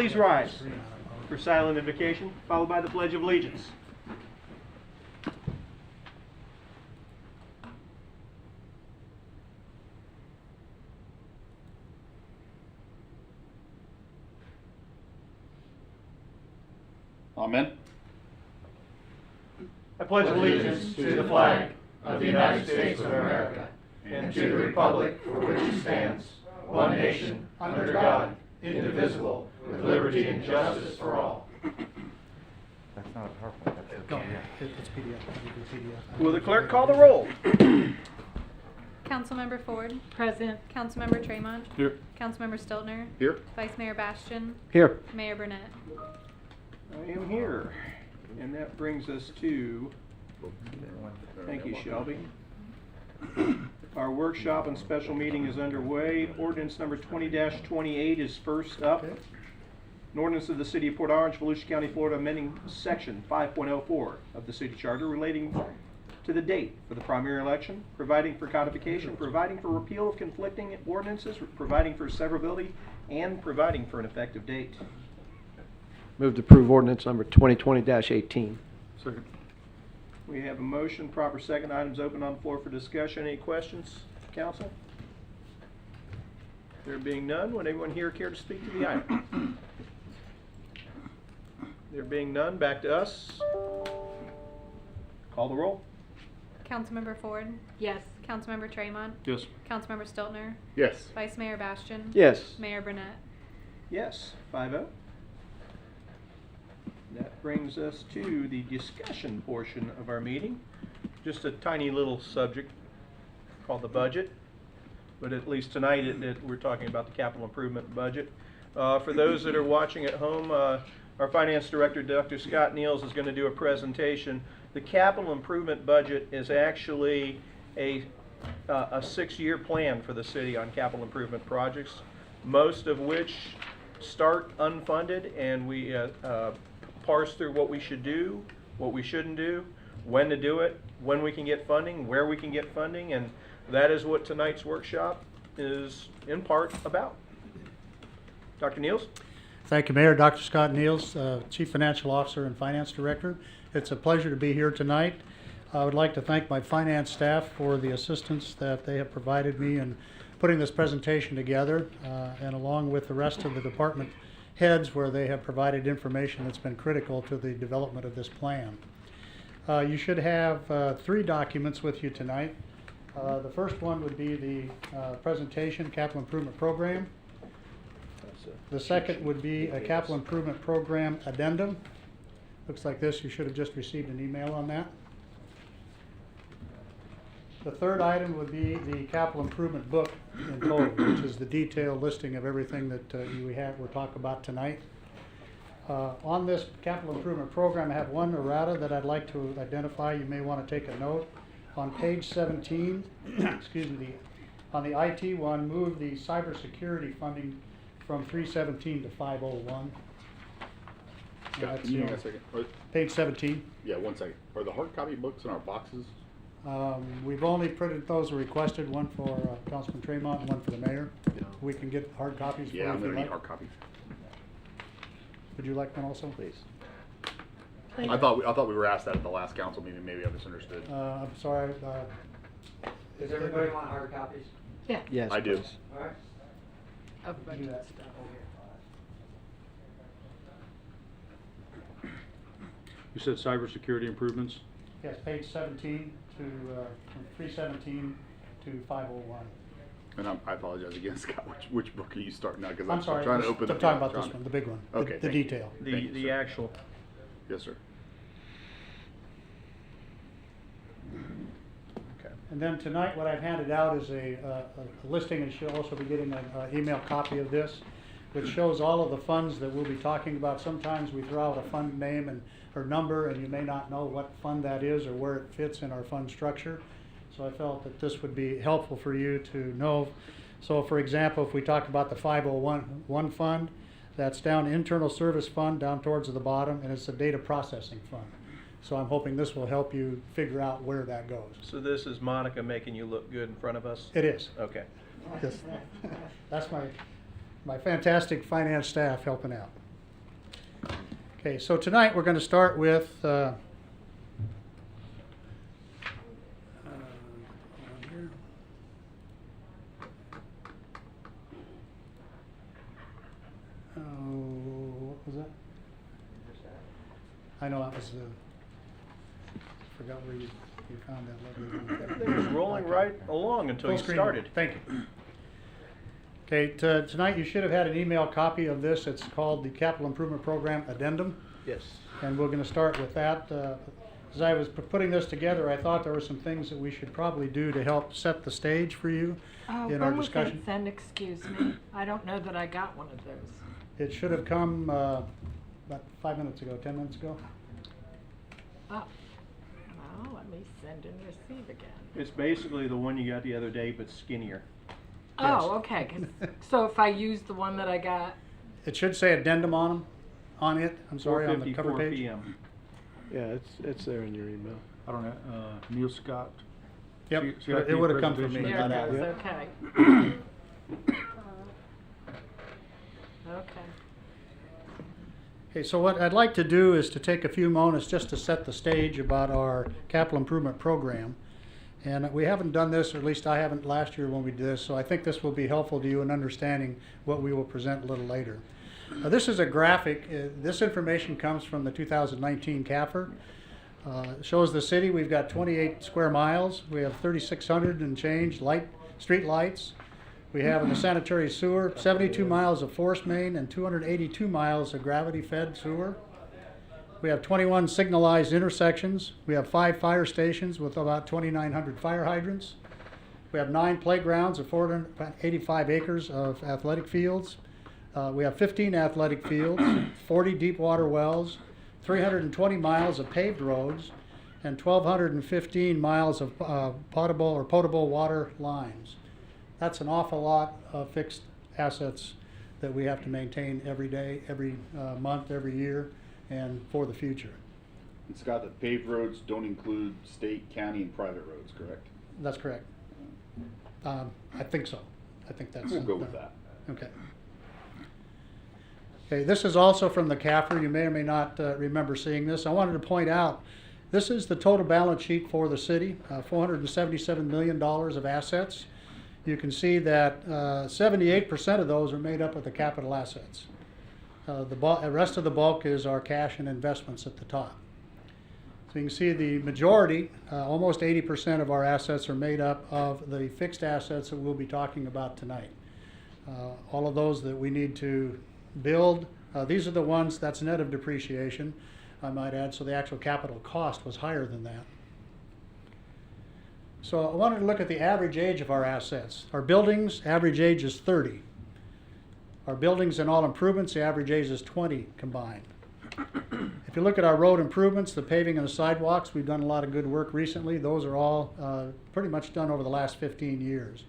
Please rise for silent invocation, followed by the Pledge of Allegiance. Amen. I pledge allegiance to the flag of the United States of America and to the republic for which it stands, one nation, under God, indivisible, with liberty and justice for all. That's not a PowerPoint, that's a PDF. It's PDF. Will the clerk call the roll? Councilmember Ford. Present. Councilmember Tremont. Here. Councilmember Stiltner. Here. Vice Mayor Bastian. Here. Mayor Burnett. I am here. And that brings us to, thank you, Shelby. Our workshop and special meeting is underway. Ordinance number 20-28 is first up. Okay. An ordinance of the City of Port Orange, Volusia County, Florida, amending section 5.04 of the city charter relating to the date for the primary election, providing for codification, providing for repeal of conflicting ordinances, providing for severability, and providing for an effective date. Move to approve ordinance number 2020-18. Second. We have a motion, proper second. Items open on the floor for discussion. Any questions, council? There being none, would anyone here care to speak to the item? There being none, back to us. Call the roll. Councilmember Ford. Yes. Councilmember Tremont. Yes. Councilmember Stiltner. Yes. Vice Mayor Bastian. Yes. Mayor Burnett. Yes, 5-0. That brings us to the discussion portion of our meeting. Just a tiny little subject called the budget, but at least tonight we're talking about the capital improvement budget. For those that are watching at home, our Finance Director, Dr. Scott Niels, is going to do a presentation. The capital improvement budget is actually a 6-year plan for the city on capital improvement projects, most of which start unfunded, and we parse through what we should do, what we shouldn't do, when to do it, when we can get funding, where we can get funding, and that is what tonight's workshop is in part about. Dr. Niels? Thank you, Mayor. Dr. Scott Niels, Chief Financial Officer and Finance Director. It's a pleasure to be here tonight. I would like to thank my finance staff for the assistance that they have provided me in putting this presentation together, and along with the rest of the department heads where they have provided information that's been critical to the development of this plan. You should have 3 documents with you tonight. The first one would be the presentation, Capital Improvement Program. The second would be a Capital Improvement Program addendum. Looks like this. You should have just received an email on that. The third item would be the capital improvement book in total, which is the detailed listing of everything that we'll talk about tonight. On this capital improvement program, I have one errata that I'd like to identify. You may want to take a note. On page 17, excuse me, on the IT one, move the cybersecurity funding from 317 to 501. Scott, can you hang on a second? Page 17. Yeah, 1 second. Are the hard copy books in our boxes? We've only printed those requested, one for Councilman Tremont and one for the mayor. Yeah. We can get hard copies for you Yeah, I'm if you gonna need like. hard copies. Would you like one also? Please. I thought we were asked that at the last council meeting. Maybe I misunderstood. I'm sorry. Does everybody want hard copies? Yeah. Yes, I do. please. All right. Of Do that. stuff. You said cybersecurity improvements? Yes, page 17 to from 317 to 501. And I apologize again, Scott. Which book are you starting now? Because I'm sorry. trying to open. I'm talking about this one, the big one. Okay, The thank you. detail. Thank you, The sir. actual. Yes, sir. Okay. And then tonight, what I've handed out is a listing, and you'll also be getting an email copy of this, which shows all of the funds that we'll be talking about. Sometimes we throw out a fund name or number, and you may not know what fund that is or where it fits in our fund structure. So I felt that this would be helpful for you to know. So for example, if we talk about the 501 fund, that's down internal service fund down towards the bottom, and it's a data processing fund. So I'm hoping this will help you figure out where that goes. So this is Monica making you look good in front of us? It is. Okay. Yes. That's my fantastic finance staff helping out. Okay, so tonight we're going to start with hold on here. Oh, what was that? I know, I was, forgot where you found that lovely one. It was rolling Okay. right along until Full you screen. started. Thank you. Okay, tonight you should have had an email copy of this. It's called the Capital Improvement Program Addendum, Yes. and we're going to start with that. As I was putting this together, I thought there were some things that we should probably do to help set the stage for you in our When was discussion. it sent, excuse me? I don't know that I got one of those. It should have come about 5 minutes ago, 10 minutes ago. Oh, well, let me send and receive again. It's basically the one you got the other day, but skinnier. Oh, okay, 'cause- so if I use the one that I got, It should say addendum on it, I'm sorry, on the cover 4:54 page. PM. Yeah, it's there in your email. I don't know, Neil Scott. Yep, CIP it would have come from me. presentation. there not it out. goes, okay. Okay. Okay, so what I'd like to do is to take a few moments just to set the stage about our capital improvement program. And we haven't done this, or at least I haven't last year when we did this, so I think this will be helpful to you in understanding what we will present a little later. This is a graphic. This information comes from the 2019 CAFR. It shows the city. We've got 28 square miles. We have 3,600 and change street lights. We have in the sanitary sewer 72 miles of force main and 282 miles of gravity-fed sewer. We have 21 signalized intersections. We have 5 fire stations with about 2,900 fire hydrants. We have 9 playgrounds of 485 acres of athletic fields. We have 15 athletic fields, 40 deep water wells, 320 miles of paved roads, and 1,215 miles of potable water lines. That's an awful lot of fixed assets that we have to maintain every day, every month, every year, and for the future. And Scott, the paved roads don't include state, county, and private roads, correct? That's correct. I think so. I think that's. We'll go with that. Okay. Okay, this is also from the CAFR. You may or may not remember seeing this. I wanted to point out, this is the total balance sheet for the city, $477 million of assets. You can see that 78% of those are made up of the capital assets. The rest of the bulk is our cash and investments at the top. So you can see the majority, almost 80% of our assets are made up of the fixed assets that we'll be talking about tonight. All of those that we need to build, these are the ones that's net of depreciation, I might add, so the actual capital cost was higher than that. So I wanted to look at the average age of our assets. Our buildings, average age is 30. Our buildings and all improvements, the average age is 20 combined. If you look at our road improvements, the paving and the sidewalks, we've done a lot of good work recently. Those are all pretty much done over the last 15 years.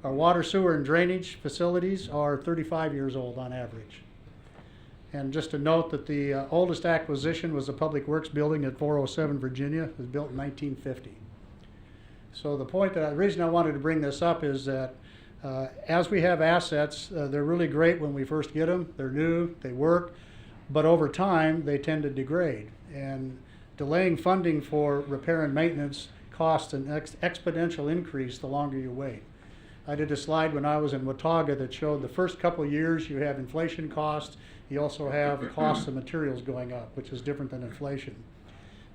Our water, sewer, and drainage facilities are 35 years old on average. And just to note that the oldest acquisition was the Public Works building at 407 Virginia. It was built in 1950. So the reason I wanted to bring this up is that as we have assets, they're really great when we first get them. They're new, they work, but over time they tend to degrade. And delaying funding for repair and maintenance costs an exponential increase the longer you wait. I did a slide when I was in Watauga that showed the first couple of years you have inflation costs. You also have the cost of materials going up, which is different than inflation.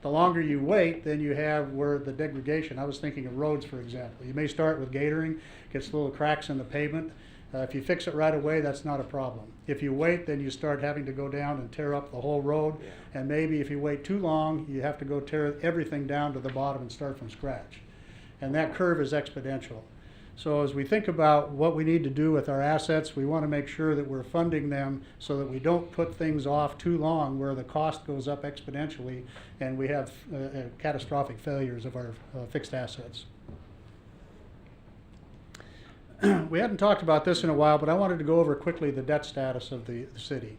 The longer you wait, then you have where the degradation. I was thinking of roads, for example. You may start with gatoring, gets little cracks in the pavement. If you fix it right away, that's not a problem. If you wait, then you start having to go down and tear up the whole road. And maybe if you wait too long, you have to go tear everything down to the bottom and start from scratch. And that curve is exponential. So as we think about what we need to do with our assets, we want to make sure that we're funding them so that we don't put things off too long where the cost goes up exponentially and we have catastrophic failures of our fixed assets. We hadn't talked about this in a while, but I wanted to go over quickly the debt status of the city.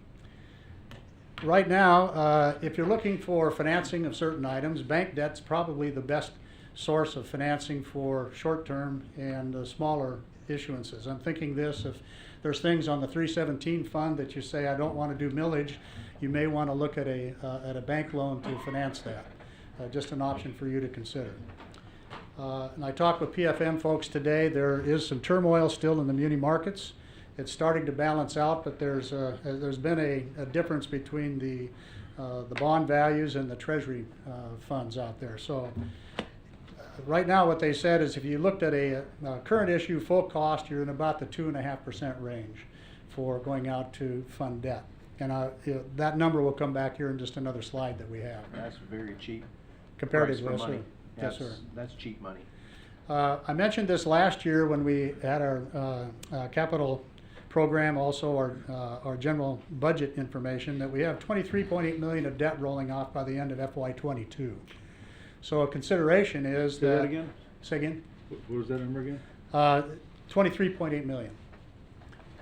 Right now, if you're looking for financing of certain items, bank debt's probably the best source of financing for short-term and smaller issuances. I'm thinking this, if there's things on the 317 fund that you say, I don't want to do millage, you may want to look at a bank loan to finance that. Just an option for you to consider. And I talked with PFM folks today. There is some turmoil still in the muni markets. It's starting to balance out, but there's been a difference between the bond values and the treasury funds out there. So right now what they said is if you looked at a current issue full cost, you're in about the 2.5% range for going out to fund debt. And that number will come back here in just another slide that we have. That's very cheap. Comparative, price yes, for money. sir. Yes, sir. That's cheap money. I mentioned this last year when we had our capital program, also our general budget information, that we have $23.8 million of debt rolling off by the end of FY22. So a consideration is Say that again? Say again? What was that number again? 23.8 million.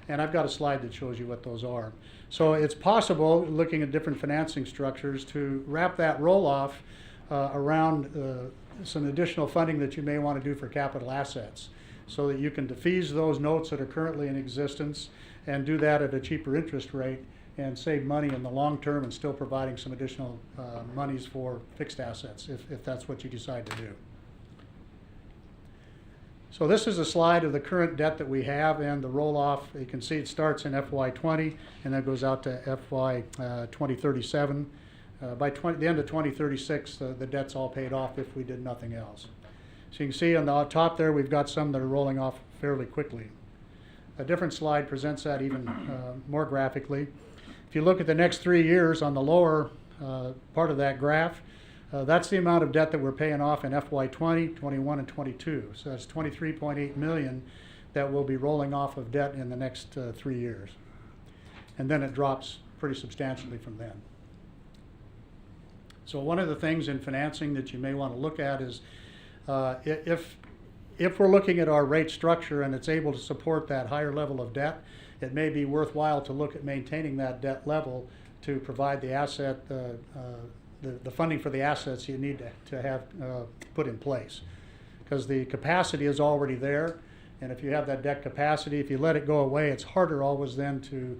And I've got a slide that shows you what those are. So it's possible, looking at different financing structures, to wrap that roll-off around some additional funding that you may want to do for capital assets, so that you can defease those notes that are currently in existence and do that at a cheaper interest rate and save money in the long term and still providing some additional monies for fixed assets if that's what you decide to do. So this is a slide of the current debt that we have and the roll-off. You can see it starts in FY20 and then goes out to FY 2037. By the end of 2036, the debt's all paid off if we did nothing else. So you can see on the top there, we've got some that are rolling off fairly quickly. A different slide presents that even more graphically. If you look at the next 3 years on the lower part of that graph, that's the amount of debt that we're paying off in FY20, 21, and 22. So that's 23.8 million that will be rolling off of debt in the next 3 years. And then it drops pretty substantially from then. So one of the things in financing that you may want to look at is if we're looking at our rate structure and it's able to support that higher level of debt, it may be worthwhile to look at maintaining that debt level to provide the asset, the funding for the assets you need to have put in place. Because the capacity is already there, and if you have that debt capacity, if you let it go away, it's harder always then to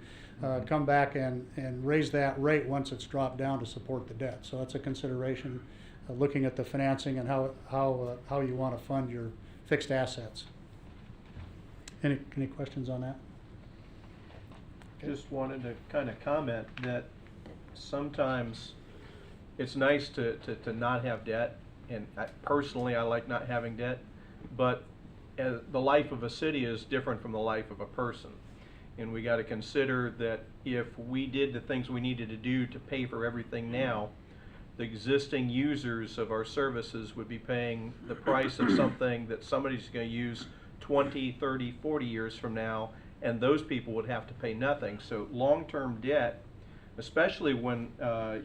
come back and raise that rate once it's dropped down to support the debt. So that's a consideration, looking at the financing and how you want to fund your fixed assets. Any questions on that? Just wanted to kind of comment that sometimes it's nice to not have debt, and personally I like not having debt, but the life of a city is different from the life of a person. And we got to consider that if we did the things we needed to do to pay for everything now, the existing users of our services would be paying the price of something that somebody's going to use 20, 30, 40 years from now, and those people would have to pay nothing. So long-term debt, especially when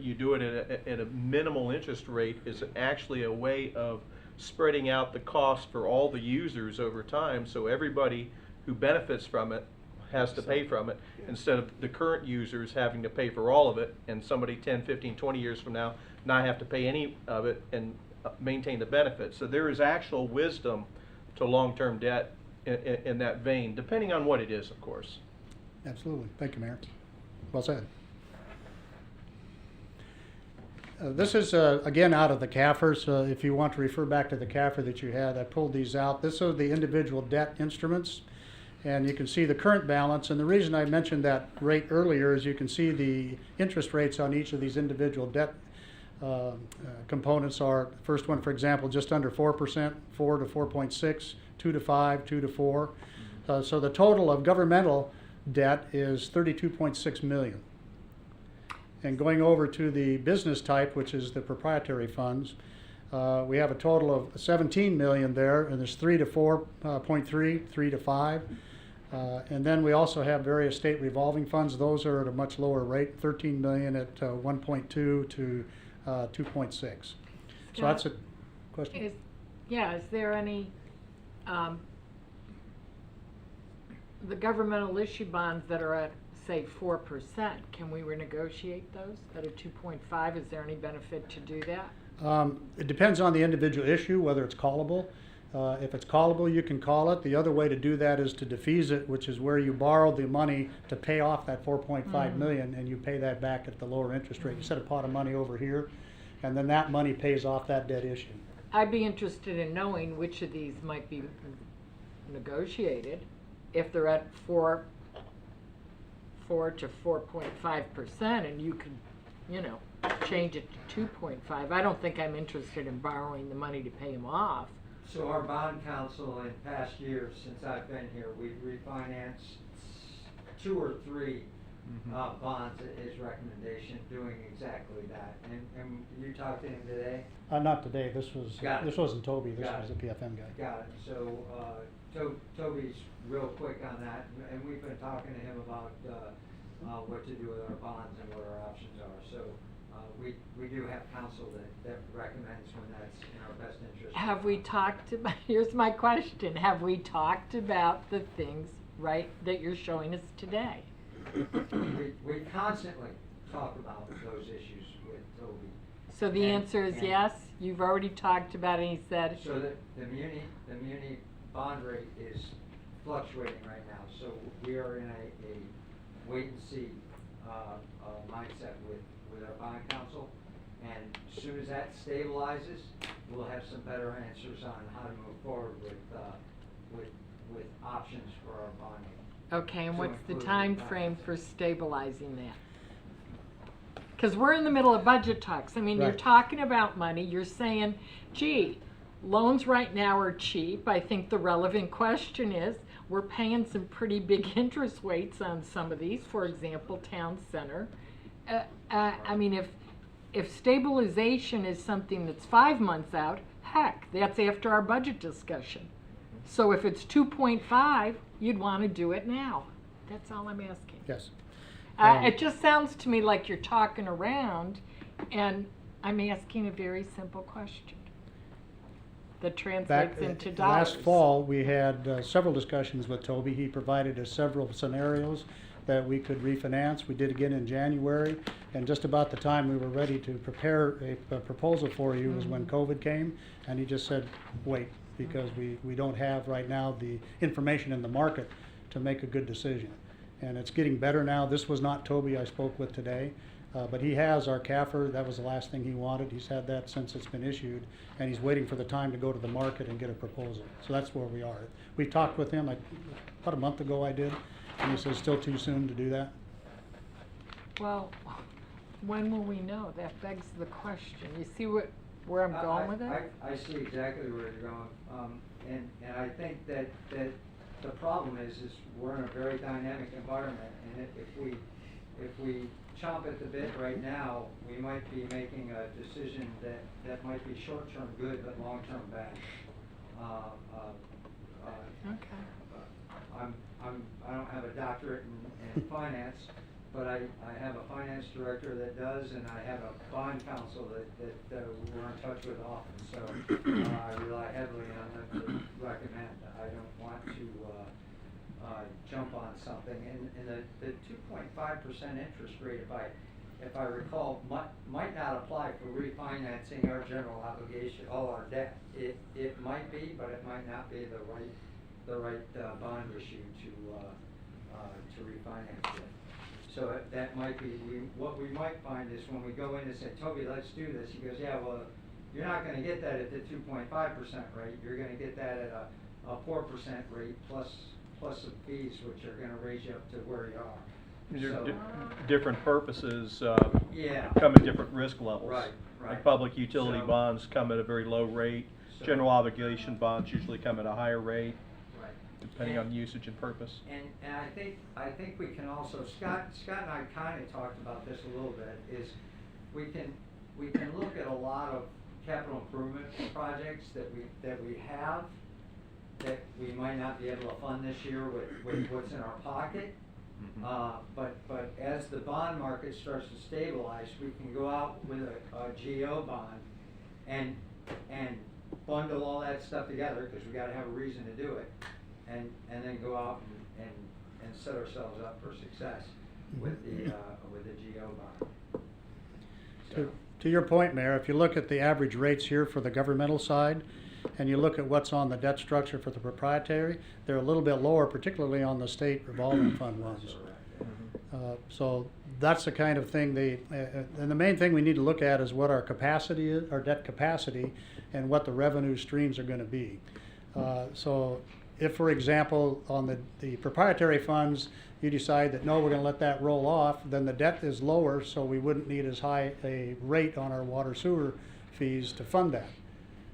you do it at a minimal interest rate, is actually a way of spreading out the cost for all the users over time, so everybody who benefits from it has to pay from it, instead of the current users having to pay for all of it, and somebody 10, 15, 20 years from now not have to pay any of it and maintain the benefit. So there is actual wisdom to long-term debt in that vein, depending on what it is, of course. Absolutely. Thank you, Mayor. Well said. This is, again, out of the CAFRs. If you want to refer back to the CAFR that you had, I pulled these out. This is the individual debt instruments. And you can see the current balance. And the reason I mentioned that rate earlier is you can see the interest rates on each of these individual debt components are, the first one, for example, just under 4%, 4 to 4.6, 2 to 5, 2 to 4. So the total of governmental debt is 32.6 million. And going over to the business type, which is the proprietary funds, we have a total of 17 million there, and there's 3 to 4.3, 3 to 5. And then we also have various state revolving funds. Those are at a much lower rate, 13 million at 1.2 to 2.6. So that's a question. Is there any, the governmental issue bonds that are at, say, 4%, can we renegotiate those at a 2.5? Is there any benefit to do that? It depends on the individual issue, whether it's callable. If it's callable, you can call it. The other way to do that is to defease it, which is where you borrow the money to pay off that 4.5 million, and you pay that back at the lower interest rate. You set a pot of money over here, and then that money pays off that debt issue. I'd be interested in knowing which of these might be negotiated. If they're at 4 to 4.5%, and you could, change it to 2.5. I don't think I'm interested in borrowing the money to pay them off. So our bond council in past years, since I've been here, we've refinanced 2 or 3 bonds at his recommendation, doing exactly that. And you talked to him today? Not today. This Got it. wasn't Toby. This Got was it. the PFM guy. Got it. So Toby's real quick on that, and we've been talking to him about what to do with our bonds and what our options are. So we do have counsel that recommends when that's in our best interest. Have we talked about, here's my question, have we talked about the things, right, that you're showing us today? We constantly talk about those issues with Toby. So the And- answer is and- yes? You've already talked about it, and he said, So the muni bond rate is fluctuating right now, so we are in a wait and see mindset with our bond council. And as soon as that stabilizes, we'll have some better answers on how to move forward with options for our bonding. okay, and To what's the include time the frame financing. for stabilizing that? Because we're in the middle of budget talks. I mean, you're Right. talking about money, you're saying, gee, loans right now are cheap. I think the relevant question is, we're paying some pretty big interest rates on some of these, for example, Town Center. I mean, if stabilization is something that's 5 months out, heck, that's after our budget discussion. So if it's 2.5, you'd want to do it now. That's all I'm asking. Yes. It just sounds to me like you're talking around, and I'm asking a very simple question that translates into dollars. Last fall, we had several discussions with Toby. He provided us several scenarios that we could refinance. We did again in January, and just about the time we were ready to prepare a proposal for you was when COVID came, and he just said, wait, because we don't have right now the information in the market to make a good decision. And it's getting better now. This was not Toby I spoke with today, but he has our CAFR. That was the last thing he wanted. He's had that since it's been issued, and he's waiting for the time to go to the market and get a proposal. So that's where we are. We talked with him about a month ago I did, and he says still too soon to do that. Well, when will we know? That begs the question. You see where I'm going with it? I see exactly where you're going, and I think that the problem is we're in a very dynamic environment, and if we chomp at the bit right now, we might be making a decision that might be short-term good but long-term bad. Okay. I don't have a doctorate in finance, but I have a finance director that does, and I have a bond counsel that we're in touch with often, so I rely heavily on them to recommend. I don't want to jump on something, and the 2.5% interest rate, if I recall, might not apply for refinancing our general obligation, all our debt. It might be, but it might not be the right bond issue to refinance it. So that might be, what we might find is when we go in and say, Toby, let's do this, he goes, yeah, well, you're not gonna get that at the 2.5% rate, you're gonna get that at a 4% rate plus some fees, which are gonna raise you up to where you are. They're So- different purposes Yeah. come at different risk levels. Right. Like public utility So- bonds come at a very low rate. So- General obligation bonds usually come at a higher rate, Right. depending on usage and purpose. And I think we can also, Scott and I kinda talked about this a little bit, is we can look at a lot of capital improvement projects that we have, that we might not be able to fund this year with what's in our pocket. But as the bond market starts to stabilize, we can go out with a GO bond and bundle all that stuff together, cause we gotta have a reason to do it, and then go out and set ourselves up for success with the GO bond. So, To your point, Mayor, if you look at the average rates here for the governmental side, and you look at what's on the debt structure for the proprietary, they're a little bit lower, particularly on the state revolving fund ones. So that's the kind of thing and the main thing we need to look at is what our capacity is, our debt capacity, and what the revenue streams are going to be. So if, for example, on the proprietary funds, you decide that no, we're going to let that roll off, then the debt is lower, so we wouldn't need as high a rate on our water sewer fees to fund that.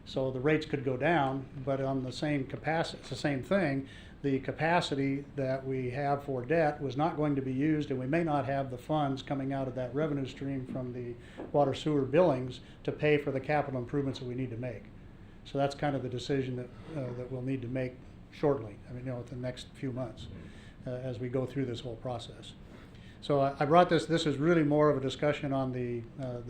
So the rates could go down, but on the same capacity, it's the same thing. The capacity that we have for debt was not going to be used, and we may not have the funds coming out of that revenue stream from the water sewer billings to pay for the capital improvements that we need to make. So that's kind of the decision that we'll need to make shortly, within the next few months as we go through this whole process. So I brought this is really more of a discussion on the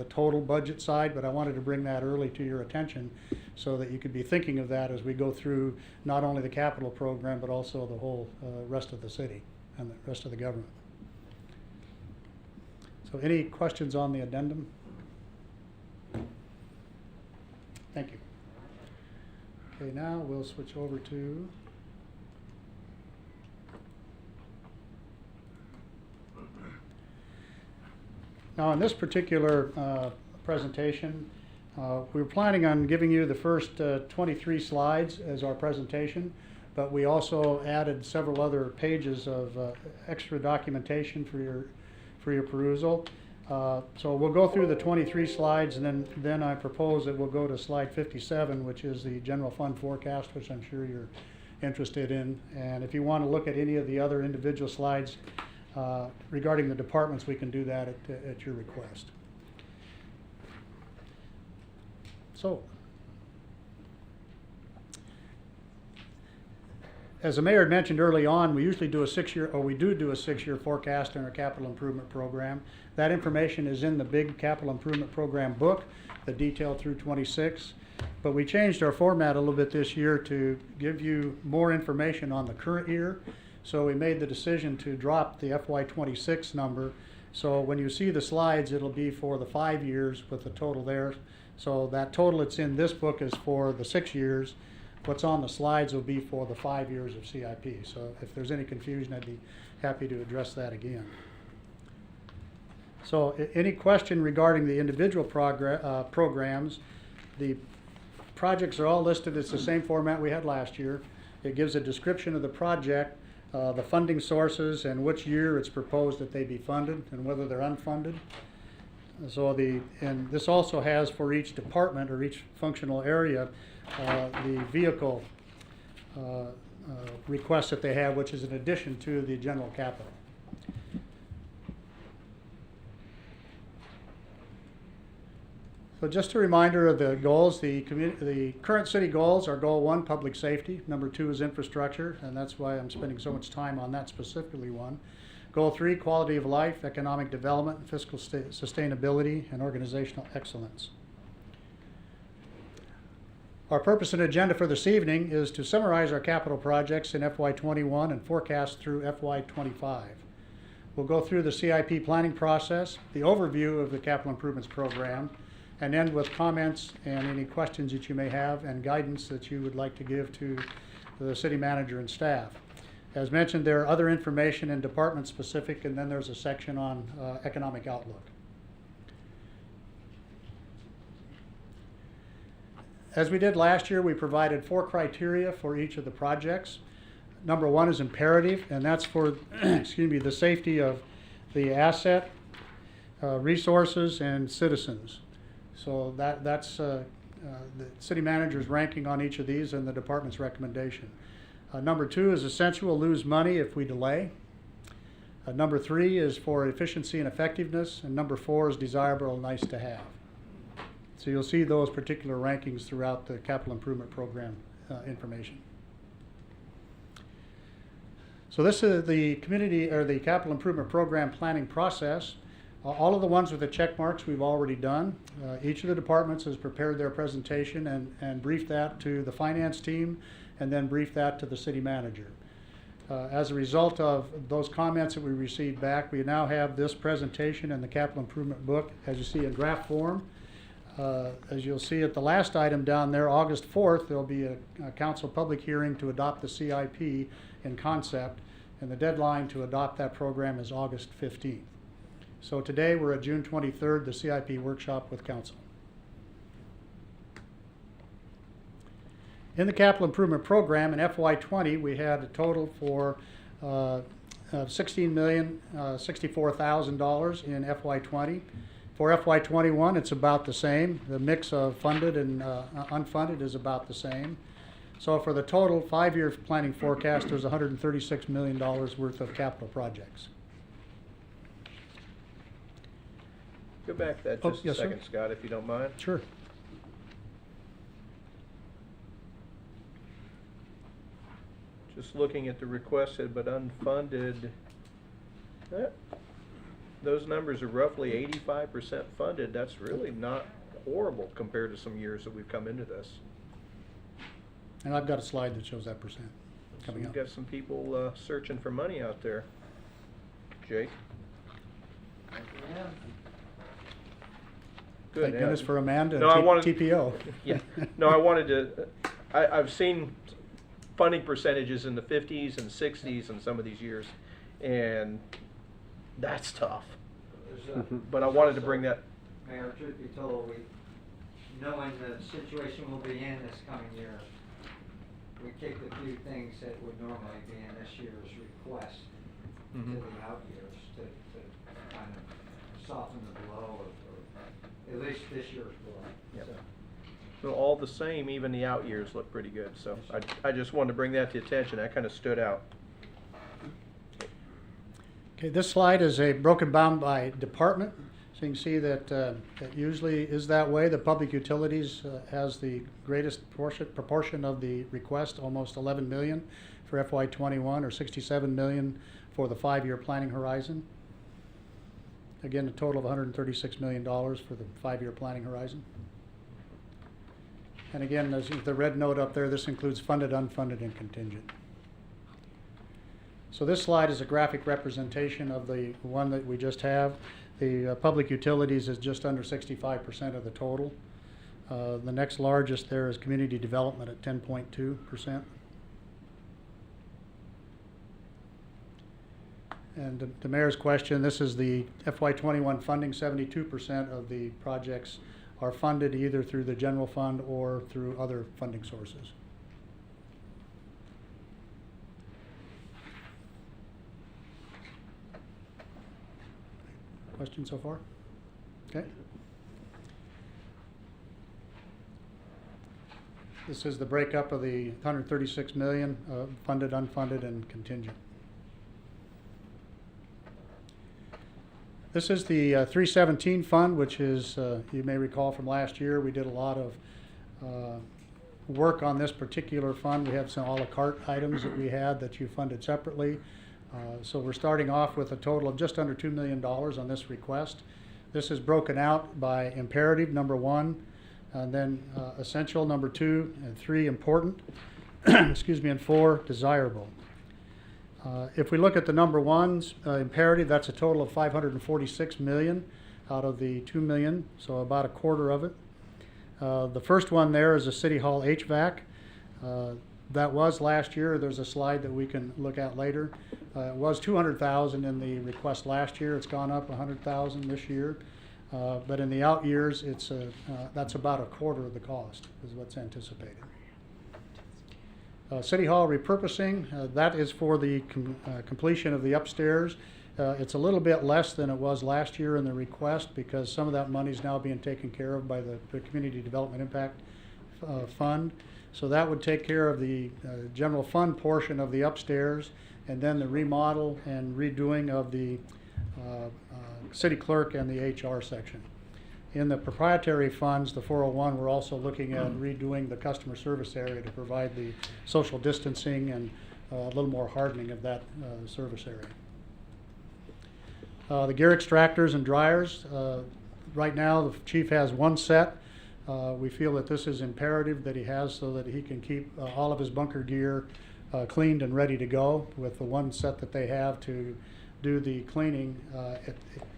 total budget side, but I wanted to bring that early to your attention so that you could be thinking of that as we go through not only the capital program, but also the whole rest of the city and the rest of the government. So any questions on the addendum? Thank you. Okay, now we'll switch over to now in this particular presentation, we were planning on giving you the first 23 slides as our presentation, but we also added several other pages of extra documentation for your perusal. So we'll go through the 23 slides, and then I propose that we'll go to slide 57, which is the general fund forecast, which I'm sure you're interested in. And if you want to look at any of the other individual slides regarding the departments, we can do that at your request. So, as the mayor had mentioned early on, we usually do a 6-year, or we do a 6-year forecast in our capital improvement program. That information is in the big capital improvement program book, the detail through 26. But we changed our format a little bit this year to give you more information on the current year. So we made the decision to drop the FY26 number. So when you see the slides, it'll be for the 5 years with the total there. So that total that's in this book is for the 6 years. What's on the slides will be for the 5 years of CIP. So if there's any confusion, I'd be happy to address that again. So any question regarding the individual programs, the projects are all listed. It's the same format we had last year. It gives a description of the project, the funding sources, and which year it's proposed that they be funded and whether they're unfunded. So and this also has for each department or each functional area the vehicle request that they have, which is in addition to the general capital. So just a reminder of the goals. The current city goals are Goal 1, public safety. Number 2 is infrastructure, and that's why I'm spending so much time on that specifically one. Goal 3, quality of life, economic development, fiscal sustainability, and organizational excellence. Our purpose and agenda for this evening is to summarize our capital projects in FY21 and forecast through FY25. We'll go through the CIP planning process, the overview of the capital improvements program, and end with comments and any questions that you may have and guidance that you would like to give to the city manager and staff. As mentioned, there are other information and department specific, and then there's a section on economic outlook. As we did last year, we provided 4 criteria for each of the projects. Number 1 is imperative, and that's for the safety of the asset, resources, and citizens. So that's the city manager's ranking on each of these and the department's recommendation. Number 2 is essential, we'll lose money if we delay. Number 3 is for efficiency and effectiveness, and number 4 is desirable and nice to have. So you'll see those particular rankings throughout the capital improvement program information. So this is the community or the capital improvement program planning process. All of the ones with the check marks we've already done. Each of the departments has prepared their presentation and briefed that to the finance team and then briefed that to the city manager. As a result of those comments that we received back, we now have this presentation and the capital improvement book, as you see, in draft form. As you'll see at the last item down there, August 4th, there'll be a council public hearing to adopt the CIP in concept, and the deadline to adopt that program is August 15th. So today we're at June 23rd, the CIP workshop with council. In the capital improvement program in FY20, we had a total for $16,064,000 in FY20. For FY21, it's about the same. The mix of funded and unfunded is about the same. So for the total 5-year planning forecast, there's $136 million worth of capital projects. Go back to that Oh, just yes, a sir. second, Scott, if you don't mind. Sure. Just looking at the requested but unfunded, those numbers are roughly 85% funded. That's really not horrible compared to some years that we've come into this. And I've got a slide that shows that percent So coming we've up. got some people searching for money out there. Jake? Good. Thank yeah. goodness for Amanda No, I and wanted- TPO. Yeah, no, I wanted to, I've seen funding percentages in the 50s and 60s in some of these years, and that's tough. There's But I wanted to bring that, Mayor, truth be told, knowing the situation we'll be in this coming year, we kicked a few things that would normally be in this year's request to Mhm. the out years to kind of soften the blow, or at least this year's blow. Yep. So, well, all the same, even the out years look pretty good, so I just wanted to bring that to attention. That kind of stood out. Okay, this slide is a broken down by department. So you can see that it usually is that way. The public utilities has the greatest proportion of the request, almost 11 million for FY21 or 67 million for the 5-year planning horizon. Again, a total of $136 million for the 5-year planning horizon. And again, as the red note up there, this includes funded, unfunded, and contingent. So this slide is a graphic representation of the one that we just have. The public utilities is just under 65% of the total. The next largest there is community development at 10.2%. And to Mayor's question, this is the FY21 funding. 72% of the projects are funded either through the general fund or through other funding sources. Questions so far? Okay. This is the breakup of the 136 million funded, unfunded, and contingent. This is the 317 fund, which is, you may recall from last year, we did a lot of work on this particular fund. We have some a la carte items that we had that you funded separately. So we're starting off with a total of just under $2 million on this request. This is broken out by imperative, number 1, and then essential, number 2, and 3, important, excuse me, and 4, desirable. If we look at the number 1's imperative, that's a total of $546 million out of the $2 million, so about a quarter of it. The first one there is a City Hall HVAC. That was last year. There's a slide that we can look at later. It was $200,000 in the request last year. It's gone up $100,000 this year. But in the out years, it's that's about a quarter of the cost is what's anticipated. City Hall repurposing, that is for the completion of the upstairs. It's a little bit less than it was last year in the request because some of that money is now being taken care of by the Community Development Impact Fund. So that would take care of the general fund portion of the upstairs, and then the remodel and redoing of the city clerk and the HR section. In the proprietary funds, the 401, we're also looking at redoing the customer service area to provide the social distancing and a little more hardening of that service area. The gear extractors and dryers, right now the chief has one set. We feel that this is imperative that he has so that he can keep all of his bunker gear cleaned and ready to go with the one set that they have to do the cleaning.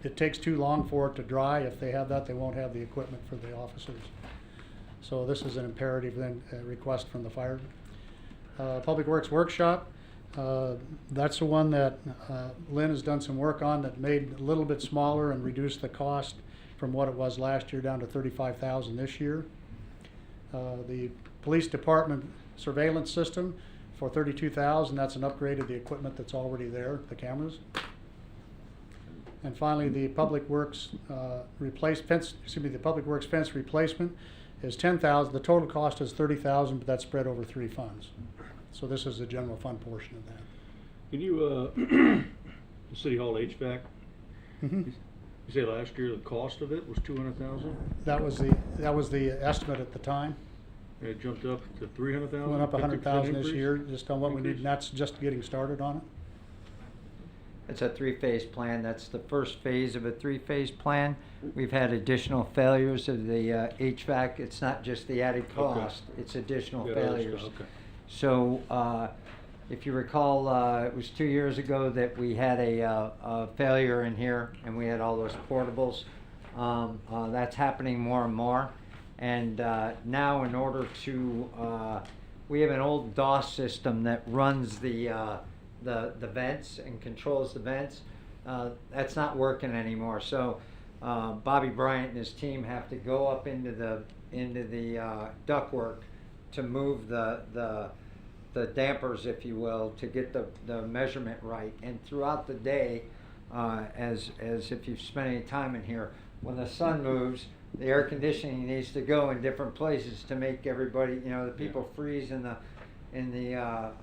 It takes too long for it to dry. If they have that, they won't have the equipment for the officers. So this is an imperative then request from the fire. Public Works Workshop, that's the one that Lynn has done some work on that made a little bit smaller and reduced the cost from what it was last year down to $35,000 this year. The Police Department surveillance system for $32,000. That's an upgrade of the equipment that's already there, the cameras. And finally, the Public Works the Public Works fence replacement is $10,000. The total cost is $30,000, but that's spread over 3 funds. So this is the general fund portion of that. Can you, the City Hall HVAC, Mhm. you say last year the cost of it was 200,000? That was the estimate at the time. And it jumped up to 300,000? Went up 100,000 this increase? year, just on what we need, Increase? and that's just getting started on it. It's a 3-phase plan. That's the first phase of a 3-phase plan. We've had additional failures of the HVAC. It's not just the added cost, it's additional Yeah, other failures. stuff, okay. So, if you recall, it was 2 years ago that we had a failure in here, and we had all those portables. That's happening more and more. And now, in order to, we have an old DOS system that runs the vents and controls the vents. That's not working anymore. So, Bobby Bryant and his team have to go up into the ductwork to move the dampers, if you will, to get the measurement right. And throughout the day, as if you've spent any time in here, when the sun moves, the air conditioning needs to go in different places to make everybody, the people freeze in the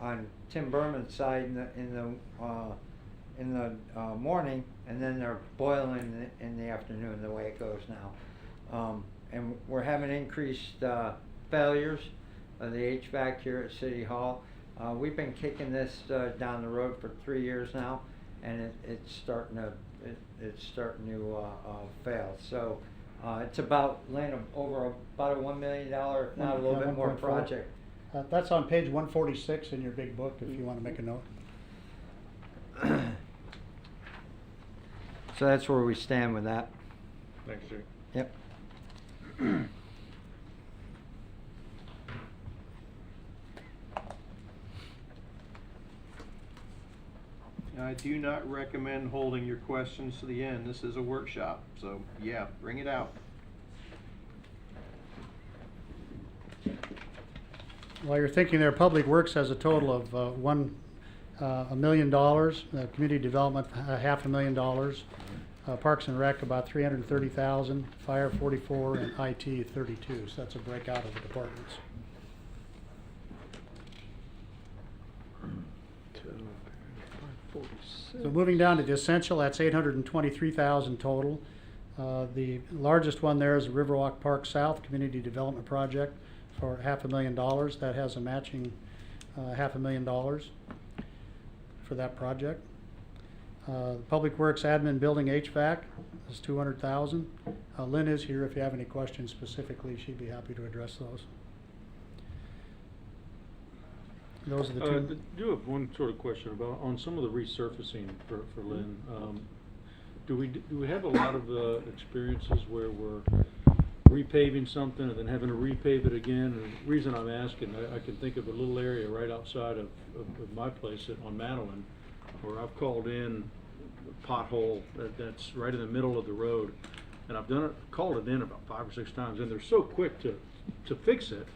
on Tim Berman's side in the morning, and then they're boiling in the afternoon, the way it goes now. And we're having increased failures of the HVAC here at City Hall. We've been kicking this down the road for 3 years now, and it's starting to fail. So it's about over about a $1 million, if not a little bit more 1.4. project. That's on page 146 in your big book, if you want to make a note. So that's where we stand with that. Thanks, Jay. Yep. I do not recommend holding your questions to the end. This is a workshop, so yeah, bring it out. While you're thinking there, Public Works has a total of $1 million, Community Development $500,000, Parks and Rec about $330,000, Fire 44, and IT 32. So that's a breakout of the departments. So moving down to the essential, that's $823,000 total. The largest one there is the Riverwalk Park South Community Development Project for $500,000. That has a matching $500,000 for that project. Public Works Admin Building HVAC is $200,000. Lynn is here if you have any questions specifically. She'd be happy to address those. Those are the two. I do have one sort of question about, on some of the resurfacing for Lynn. Do we have a lot of experiences where we're repaving something and then having to repave it again? And the reason I'm asking, I can think of a little area right outside of my place on Madeline, where I've called in a pothole that's right in the middle of the road, and I've called it in about 5 or 6 times, and they're so quick to fix it,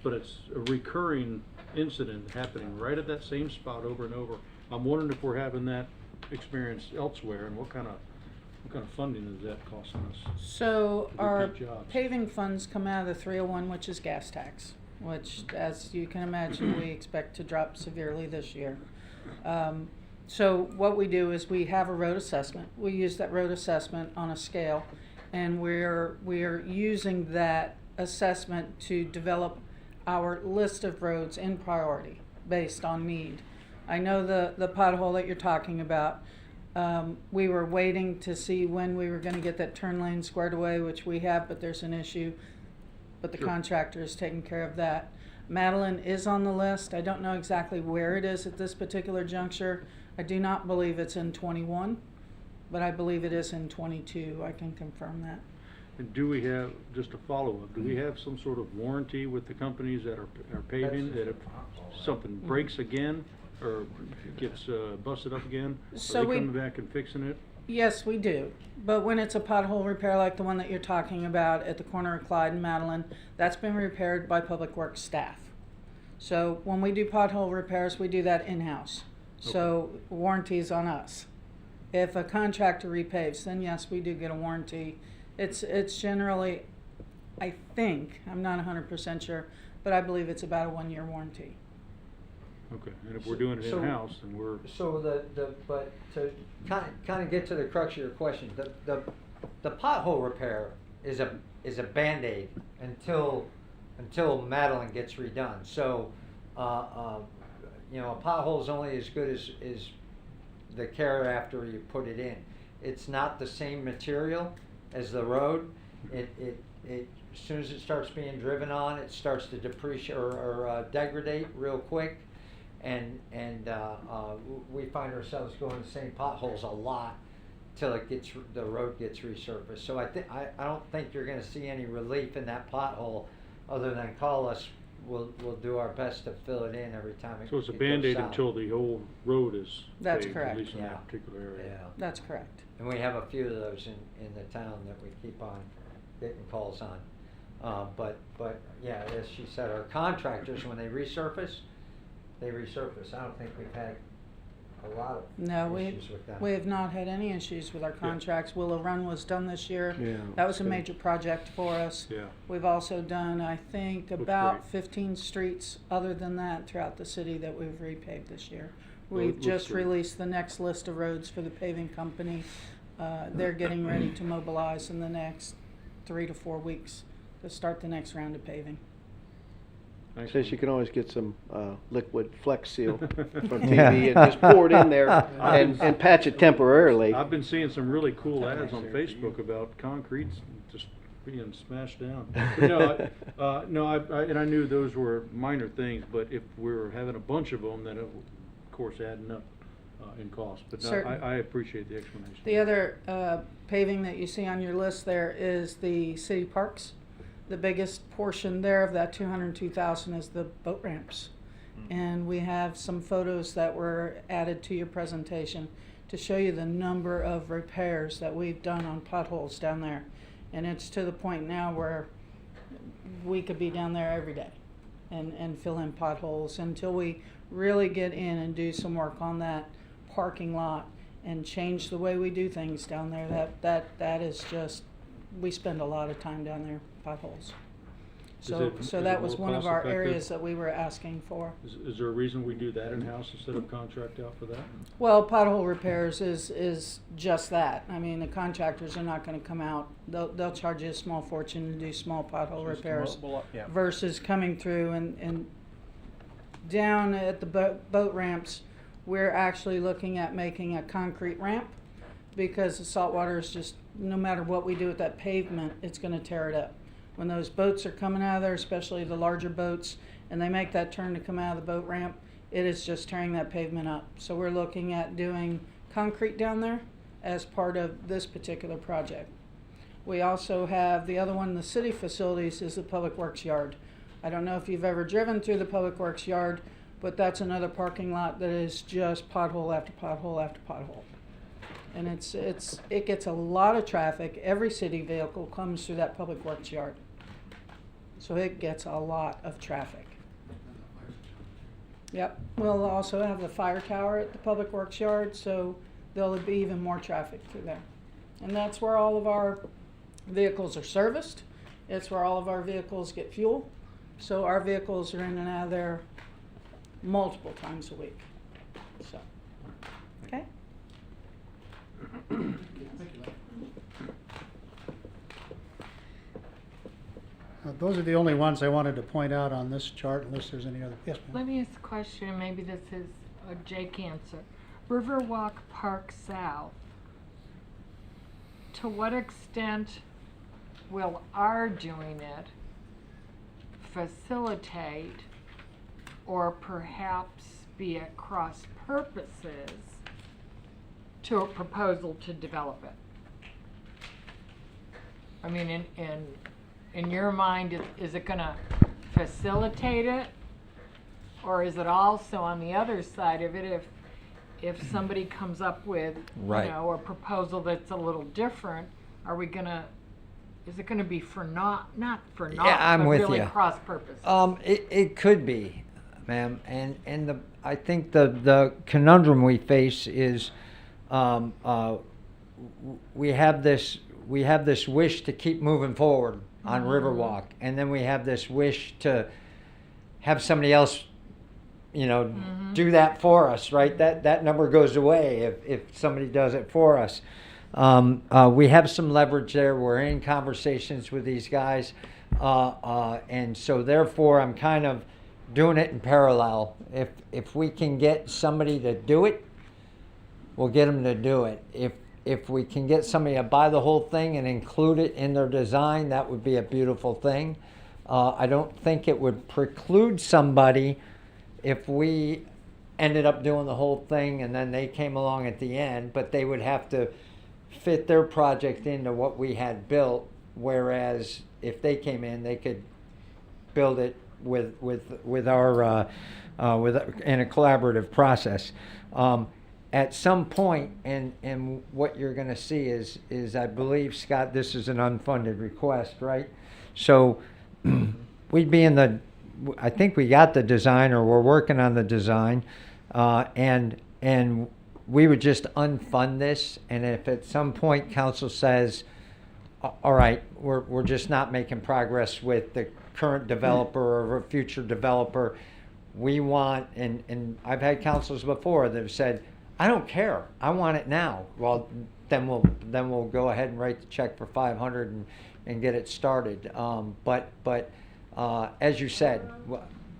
but it's a recurring incident happening right at that same spot over and over. I'm wondering if we're having that experience elsewhere, and what kind of funding is that costing us? So to our repeat jobs? paving funds come out of the 301, which is gas tax, which, as you can imagine, we expect to drop severely this year. So what we do is we have a road assessment. We use that road assessment on a scale, and we're using that assessment to develop our list of roads in priority based on need. I know the pothole that you're talking about. We were waiting to see when we were going to get that turn lane squared away, which we have, but there's an issue. But the Sure. contractor is taking care of that. Madeline is on the list. I don't know exactly where it is at this particular juncture. I do not believe it's in 21, but I believe it is in 22. I can confirm that. And do we have, just a follow-up, do we have some sort of warranty with the companies that are paving, that if something breaks again, or gets busted up again, So are they we- coming back and fixing it? Yes, we do. But when it's a pothole repair like the one that you're talking about at the corner of Clyde and Madeline, that's been repaired by Public Works staff. So when we do pothole repairs, we do that in-house. So warranty is on us. If a contractor repaves, then yes, we do get a warranty. It's generally, I think, I'm not 100% sure, but I believe it's about a 1-year warranty. Okay, and if we're doing it So- in-house, then we're, So but to kind of get to the crux of your question, the pothole repair is a Band-Aid until Madeline gets redone. So, you know, a pothole is only as good as the care after you put it in. It's not the same material as the road. It as soon as it starts being driven on, it starts to depreciate or degrade real quick. And we find ourselves going the same potholes a lot till the road gets resurfaced. So I don't think you're going to see any relief in that pothole, other than call us. We'll do our best to fill it in every time. so it's a it goes Band-Aid south. until the whole road is That's paved, correct. at least in Yeah. that particular area. Yeah. That's correct. And we have a few of those in the town that we keep on getting calls on. But yeah, as she said, our contractors, when they resurface. I don't think we've had a lot of No, issues with them. we have not had any issues with our contracts. Willow Run was done this year. Yeah, That was a good. major project for us. Yeah. We've also done, I think, Looks about great. 15 streets other than that throughout the city that we've repaved this year. Well, it We've looks just great. released the next list of roads for the paving company. They're getting ready to mobilize in the next 3 to 4 weeks to start the next round of paving. Says you can always get some liquid Flex Seal from Yeah. TV and just pour it in there and patch it temporarily. I've been seeing some really cool ads on Facebook about concrete just being smashed down. But no, and I knew those were minor things, but if we're having a bunch of them, then it, of course, adding up in cost. But no, Certain. I appreciate the explanation. The other paving that you see on your list there is the city parks. The biggest portion there of that 202,000 is the boat ramps. And we have some photos that were added to your presentation to show you the number of repairs that we've done on potholes down there. And it's to the point now where we could be down there every day and fill in potholes until we really get in and do some work on that parking lot and change the way we do things down there. That is just, we spend a lot of time down there, potholes. So Is that it was more one of our cost-effective? areas that we were asking for. Is there a reason we do that in-house instead of contract out for that? Well, pothole repairs is just that. I mean, the contractors are not gonna come out, they'll charge you a small fortune to do small pothole Just repairs yeah. versus coming through and down at the boat ramps, we're actually looking at making a concrete ramp because the salt water is just, no matter what we do with that pavement, it's gonna tear it up. When those boats are coming out of there, especially the larger boats, and they make that turn to come out of the boat ramp, it is just tearing that pavement up. So we're looking at doing concrete down there as part of this particular project. We also have, the other one in the city facilities is the Public Works yard. I don't know if you've ever driven through the Public Works yard, but that's another parking lot that is just pothole after pothole after pothole. And it gets a lot of traffic. Every city vehicle comes through that Public Works yard. So it gets a lot of traffic. Yep, we'll also have the fire tower at the Public Works yard, so there'll be even more traffic through there. And that's where all of our vehicles are serviced. It's where all of our vehicles get fuel. So our vehicles are in and out of there multiple times a week. So, okay? Those are the only ones I wanted to point out on this chart, unless there's any other. Yes, ma'am. Let me ask a question, maybe this is a Jake answer. Riverwalk Park South, to what extent will our doing it facilitate or perhaps be at cross purposes to a proposal to develop it? I mean, in your mind, is it gonna facilitate it? Or is it also on the other side of it, if somebody comes up with, Right. you know, a proposal that's a little different, is it gonna be for not for naught, Yeah, I'm but with really ya. cross purpose? It could be, ma'am, and I think the conundrum we face is, we have this wish to keep moving forward on Riverwalk, and then we have this wish to have somebody else, you know, do that for us, right? That number goes away if somebody does it for us. We have some leverage there. We're in conversations with these guys, and so therefore I'm kind of doing it in parallel. If we can get somebody to do it, we'll get them to do it. If we can get somebody to buy the whole thing and include it in their design, that would be a beautiful thing. I don't think it would preclude somebody if we ended up doing the whole thing and then they came along at the end, but they would have to fit their project into what we had built, whereas if they came in, they could build it with our in a collaborative process. At some point, and what you're going to see is I believe, Scott, this is an unfunded request, right? So we'd be in the, I think we got the design, or we're working on the design, and we would just unfund this, and if at some point council says, all right, we're just not making progress with the current developer or a future developer, we want, and I've had councils before that have said, I don't care, I want it now. Well, then we'll go ahead and write the check for 500 and get it started. But as you said,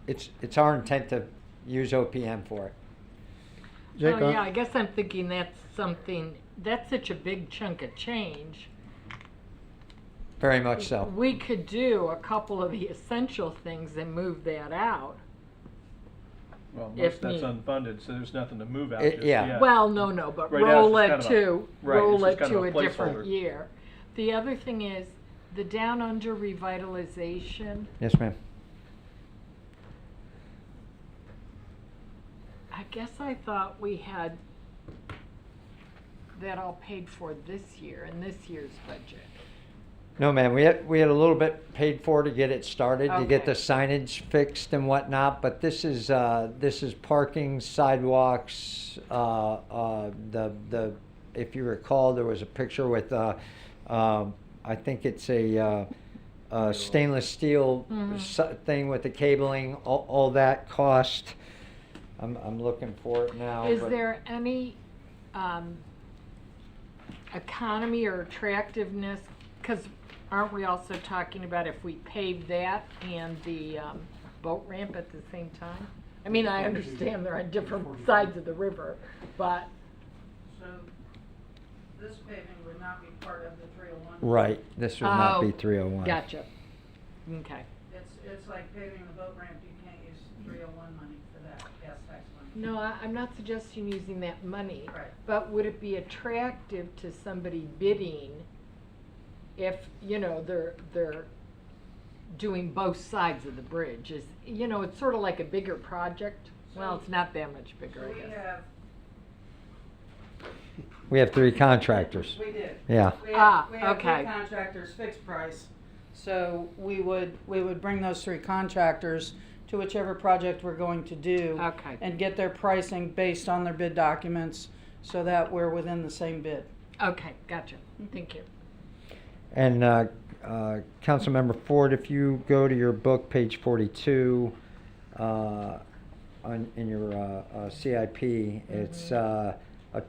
it's our intent to use OPM for it. Jake, Oh, yeah, I guess I'm thinking that's such a big chunk of change. Very much so. We could do a couple of the essential things and move that out. Well, If most that's need- unfunded, so there's nothing to move out It- just yeah. yet. Well, no, but Right now, it's roll just it kind of to, right, roll it's it just kind to of a a different placeholder. year. The other thing is, the down under revitalization, Yes, ma'am. I guess I thought we had that all paid for this year, in this year's budget. No, ma'am, we had a little bit paid for to get it started, to get Okay. the signage fixed and whatnot, but this is parking, sidewalks, if you recall, there was a picture with, I think it's a stainless steel thing with the cabling, all that cost. I'm looking for it now. Is but- there any economy or attractiveness, because aren't we also talking about if we pave that and the boat ramp at the same time? I mean, I understand they're on different sides of the river, but, So this paving would not be part of the 301? Right, this would not be Oh, 301. gotcha. Okay. It's like paving the boat ramp, you can't use 301 money for that, gas tax money. No, I'm not suggesting using that money. Right. But would it be attractive to somebody bidding if, you know, they're doing both sides of the bridge? Is, you know, it's sort of like a bigger project. Well, it's not that much bigger, So I we guess. have, We have 3 contractors. we did. Yeah. We Ah, have okay. 3 contractors, fixed price. So we would bring those 3 contractors to whichever project we're going to do. Okay. And get their pricing based on their bid documents so that we're within the same bid. Okay, gotcha. Thank you. And Councilmember Ford, if you go to your book, page 42, in your CIP, it's a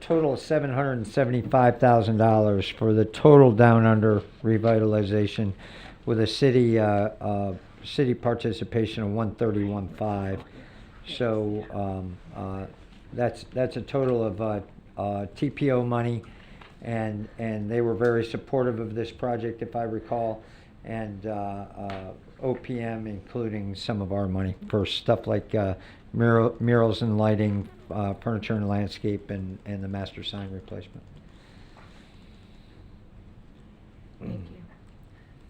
total of $775,000 for the total down under revitalization, with a city participation of 131.5. So that's a total of TPO money. And they were very supportive of this project, if I recall, and OPM, including some of our money for stuff like murals and lighting, furniture and landscape, and the master sign replacement. Thank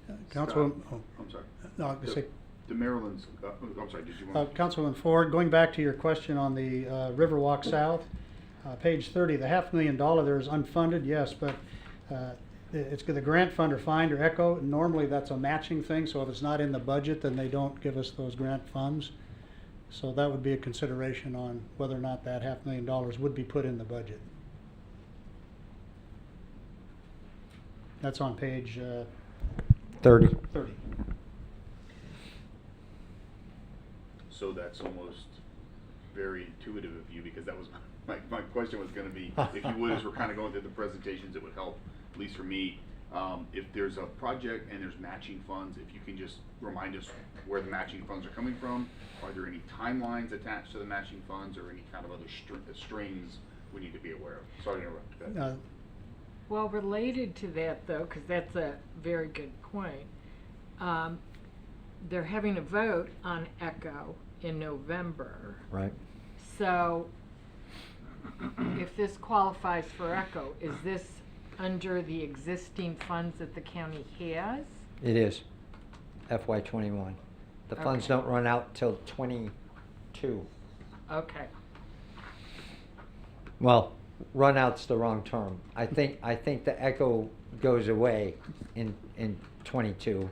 you. Councilman, I'm sorry. no, I was gonna say, The Maryland's, I'm sorry, did you want? Councilman Ford, going back to your question on the Riverwalk South, page 30, the $500,000 there is unfunded, yes, but it's the grant fund or find or echo. Normally that's a matching thing, so if it's not in the budget, then they don't give us those grant funds. So that would be a consideration on whether or not that $500,000 would be put in the budget. That's on page 30. 30. So that's almost very intuitive of you, because that was my question was going to be, if you would, as we're kind of going through the presentations, it would help, at least for me, if there's a project and there's matching funds, if you can just remind us where the matching funds are coming from. Are there any timelines attached to the matching funds, or any kind of other strings we need to be aware of? Sorry to interrupt. Go ahead. Well, related to that though, because that's a very good point, they're having a vote on ECHO in November. Right. So if this qualifies for ECHO, is this under the existing funds that the county has? It is. FY21. The funds Okay. don't run out till 22. Okay. Well, run out's the wrong term. I think the ECHO goes away in 22.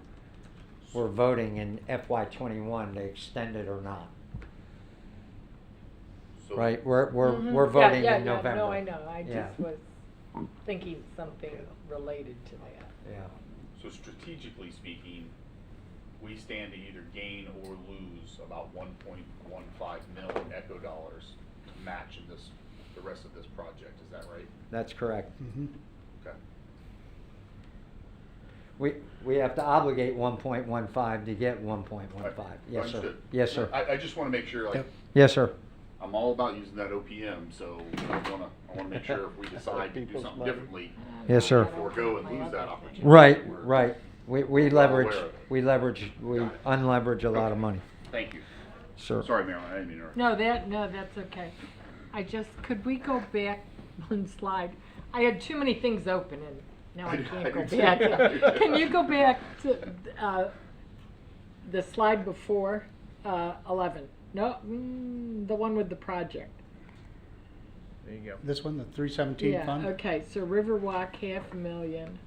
We're voting in FY21 to extend it or not. So- Right? We're Mhm. voting Yeah, in November. No, I know. I Yeah. just was thinking something related to that. Yeah. So strategically speaking, we stand to either gain or lose about 1.15 million ECHO dollars to match in the rest of this project. Is that right? That's correct. Mhm. Okay. We have to obligate 1.15 to get 1.15. Right. Yes, sir. Understood. Yes, sir. I just want to make sure, like, Yep. Yes, sir. I'm all about using that OPM, so I want to make sure if we decide to do People's something money. differently, Yes, sir. forego and lose that opportunity. Right, We're- right. We well leverage, aware of it. we Got it. unleverage a lot of Okay. money. Thank you. Sir. Sorry, Marilyn, I didn't mean to interrupt. No, that's okay. Could we go back one slide? I had too many things open and now I can't go do back. too. Can you go back to the slide before 11? No, the one with the project. There you go. This one, the 317 Yeah, fund? okay, so Riverwalk, $500,000.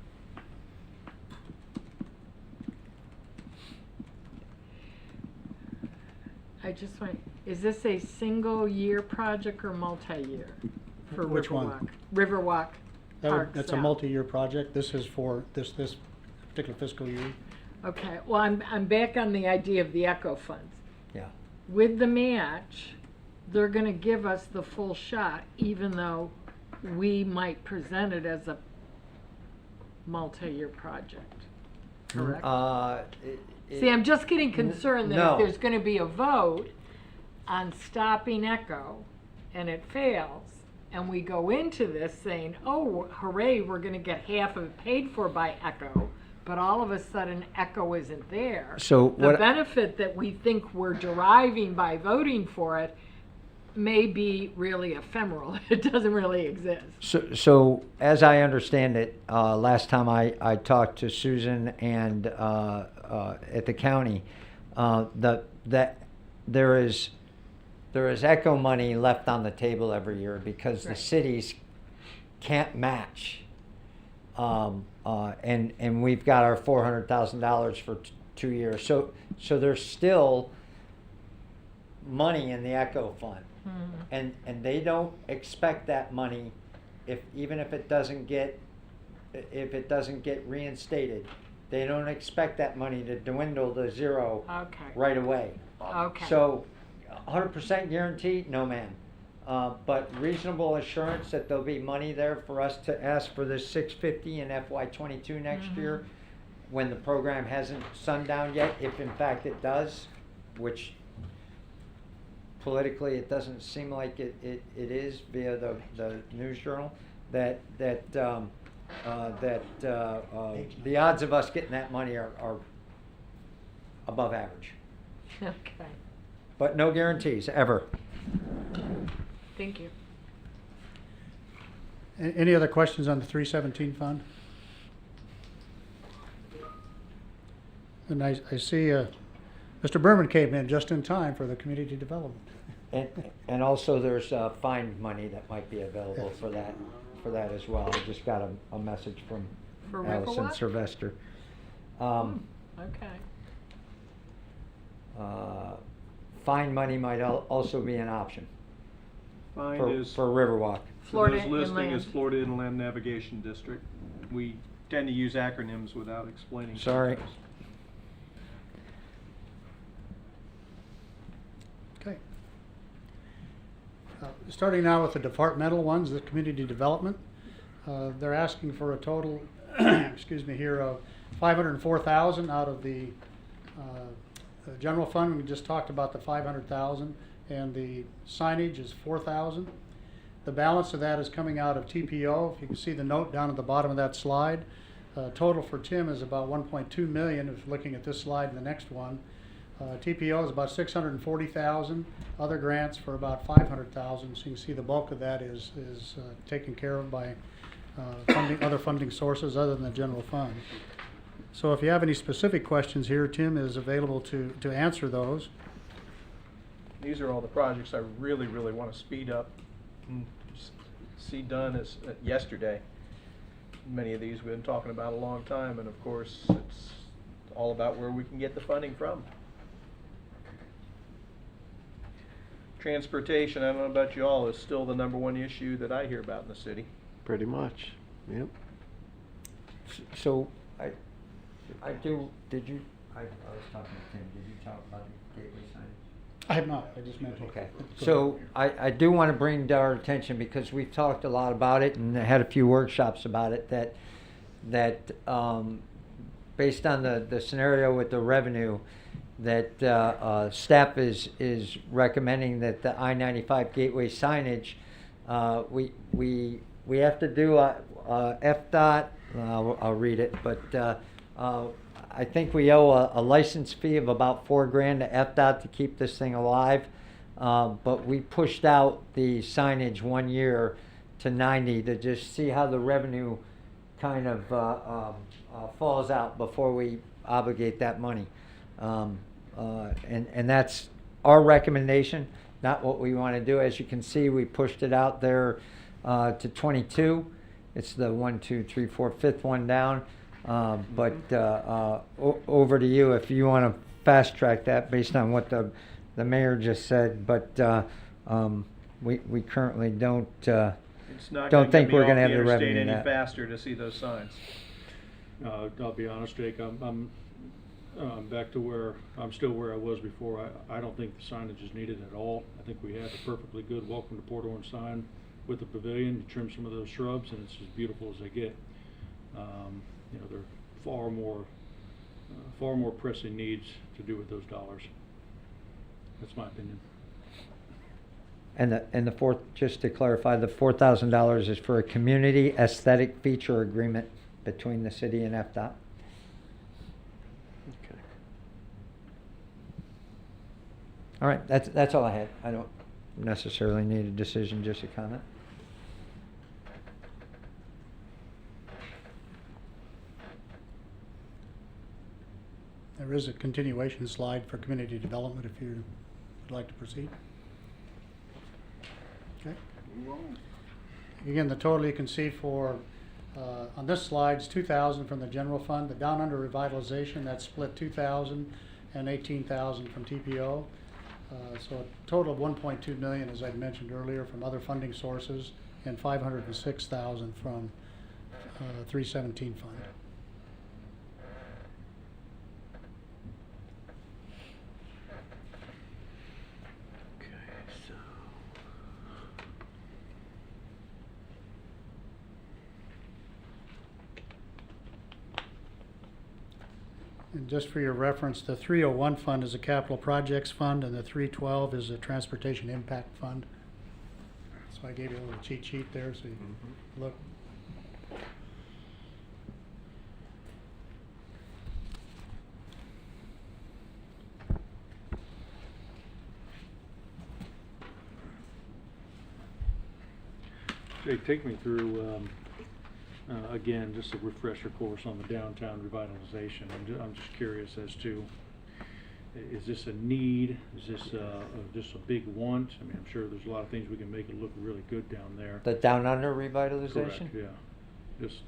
I just want, is this a single year project or multi-year for Riverwalk? Which one? Riverwalk Park That's a South. multi-year project. This is for this particular fiscal year. Okay, well, I'm back on the idea of the ECHO funds. Yeah. With the match, they're gonna give us the full shot, even though we might present it as a multi-year project, correct? See, I'm just getting concerned that no. if there's gonna be a vote on stopping ECHO and it fails, and we go into this saying, oh, hooray, we're gonna get half of it paid for by ECHO, but all of a sudden ECHO isn't there. So The what- benefit that we think we're deriving by voting for it may be really ephemeral. It doesn't really exist. So as I understand it, last time I talked to Susan and at the county, that there is ECHO money left on the table every year because the Right. cities can't match. And we've got our $400,000 for 2 years. So there's still money in the ECHO fund. And they don't expect that money, even if it doesn't get reinstated, they don't expect that money to dwindle to zero Okay. right away. Okay. So 100% guarantee, no ma'am. But reasonable assurance that there'll be money there for us to ask for this $650 in FY22 next year, when the program hasn't sundown yet, if in fact it does, which politically it doesn't seem like it is via the news journal, that the odds of us getting that money are above average. Okay. but no guarantees, ever. Thank you. Any other questions on the 317 fund? And I see Mr. Berman came in just in time for the community development. And also there's fine money that might be available Yes. for that as well. I just got a message from For Allison Riverwalk? Sylvester. Okay. Fine money might also be an option Fine for is, Riverwalk. for Florida those listening, is Inland. Florida Inland Navigation District. We tend to use acronyms without explaining. Sorry. sometimes. Okay. Starting now with the departmental ones, the community development. They're asking for a total, excuse me, here of $504,000 out of the general fund. We just talked about the $500,000, and the signage is $4,000. The balance of that is coming out of TPO. If you can see the note down at the bottom of that slide, total for Tim is about 1.2 million. If looking at this slide and the next one, TPO is about 640,000. Other grants for about 500,000. So you can see the bulk of that is taken care of by other funding sources other than the general fund. So if you have any specific questions here, Tim is available to answer those. These are all the projects I really, really want to speed up and see done as yesterday. Many of these we've been talking about a long time, and of course, it's all about where we can get the funding from. Transportation, I don't know about you all, is still the #1 issue that I hear about in the city. Pretty much, yep. So I was talking to Tim, did you talk about the gateway signage? I have not. I just mentioned. Okay, so I do want to bring to our attention, because we've talked a lot about it and had a few workshops about it, that based on the scenario with the revenue, that staff is recommending that the I-95 gateway signage, we have to do FDOT, I'll read it, but I think we owe a license fee of about $4,000 to FDOT to keep this thing alive. But we pushed out the signage 1 year to 90 to just see how the revenue kind of falls out before we obligate that money. And that's our recommendation, not what we want to do. As you can see, we pushed it out there to 22. It's the 1, 2, 3, 4, 5th one down. But over to you if you want to fast track that based on what the mayor just said. But we currently don't It's not don't think we're going to have the interstate revenue any that. faster to see those signs. I'll be honest, Jake, I'm back to where, I'm still where I was before. I don't think the signage is needed at all. I think we have a perfectly good welcome to Port Orange sign with the pavilion to trim some of those shrubs, and it's as beautiful as they get. You know, there are far more pressing needs to do with those dollars. That's my opinion. And the fourth, just to clarify, the $4,000 is for a community aesthetic feature agreement between the city and FDOT. Okay. All right, that's all I had. I don't necessarily need a decision, just a comment. There is a continuation slide for community development if you would like to proceed. Okay. Again, the total you can see for, on this slide is $2,000 from the general fund. The Down Under revitalization, that's split $2,000 and $18,000 from TPO. So a total of $1.2 million, as I mentioned earlier, from other funding sources, and $506,000 from 317 fund. And just for your reference, the 301 fund is a capital projects fund, and the 312 is a transportation impact fund. So I gave you a little cheat sheet there, so you can look. take me through, again, just a refresher course on the downtown revitalization. I'm just curious as to, is this a need? Is this just a big want? I mean, I'm sure there's a lot of things we can make it look really good down there. The down under revitalization? Correct, yeah. Just,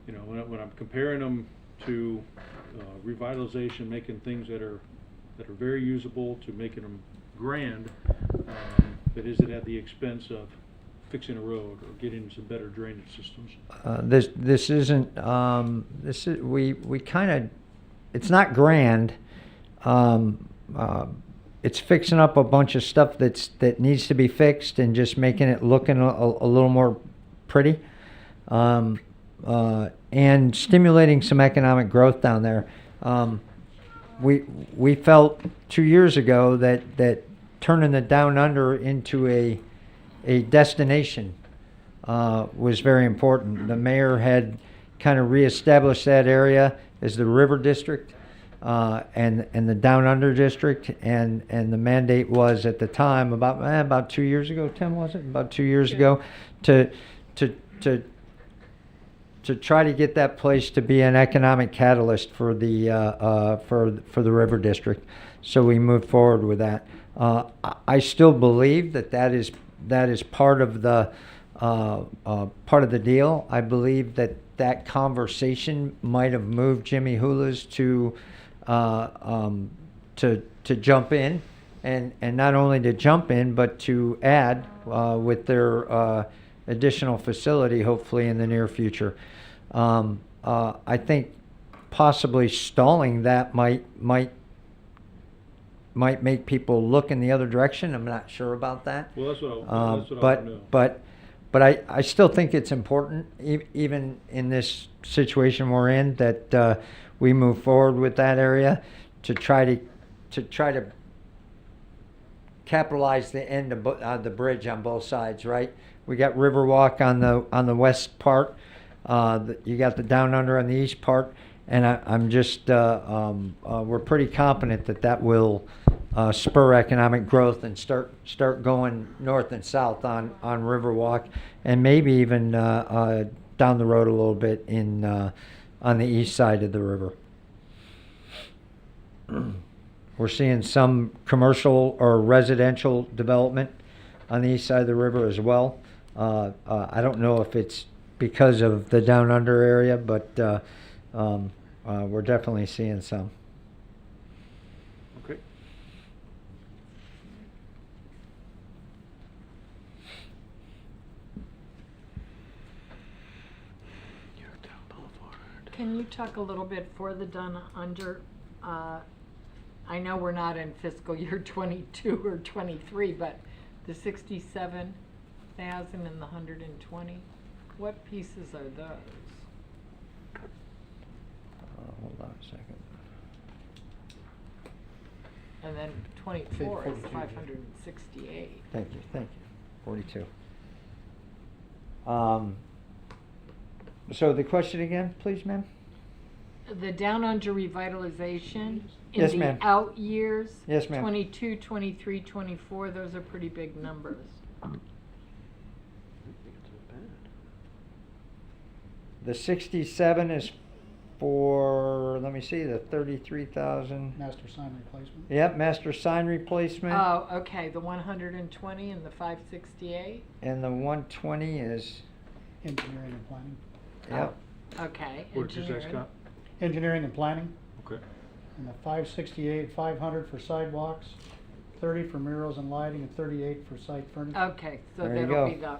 you know, when I'm comparing them to revitalization, making things that are very usable, to making them grand, but is it at the expense of fixing a road or getting some better drainage systems? This isn't, we kind of, it's not grand. It's fixing up a bunch of stuff that needs to be fixed and just making it looking a little more pretty. And stimulating some economic growth down there. We felt 2 years ago that turning the down under into a destination was very important. The mayor had kind of reestablished that area as the river district and the down under district, and the mandate was at the time about 2 years ago. Tim, was it about 2 years ago to try to get that place to be an economic catalyst for the river district. So we moved forward with that. I still believe that is part of the deal. I believe that conversation might have moved Jimmy Hula's to jump in, and not only to jump in, but to add with their additional facility, hopefully in the near future. I think possibly stalling that might make people look in the other direction. I'm not sure about that. Well, that's what I want to know. But I still think it's important, even in this situation we're in, that we move forward with that area to try to capitalize the end of the bridge on both sides. Right, we got Riverwalk on the west part. You got the down under on the east part, and I'm just we're pretty confident that will spur economic growth and start going north and south on Riverwalk, and maybe even down the road a little bit on the east side of the river. We're seeing some commercial or residential development on the east side of the river as well. I don't know if it's because of the down under area, but we're definitely seeing some. Okay. Can you talk a little bit for the down under? I know we're not in fiscal year 22 or 23, but the 67,000 and the 120. What pieces are those? Hold on a second. And then 24 is 42. 568. Thank you. 42. So the question again, please, ma'am? The down under revitalization in Yes, the ma'am. out years. Yes, ma'am. 22, 23, 24. Those are pretty big numbers. The 67 is for, let me see, the 33,000. Master sign replacement. Yep, master sign replacement. Oh, okay. The 120 and the 568. And the 120 is, Engineering and planning. yep. Okay. What did you say, engineering. Scott? Engineering and planning, Okay. and the 568, 500 for sidewalks, 30 for murals and lighting, and 38 for site furniture. Okay, so There you that'll go. be the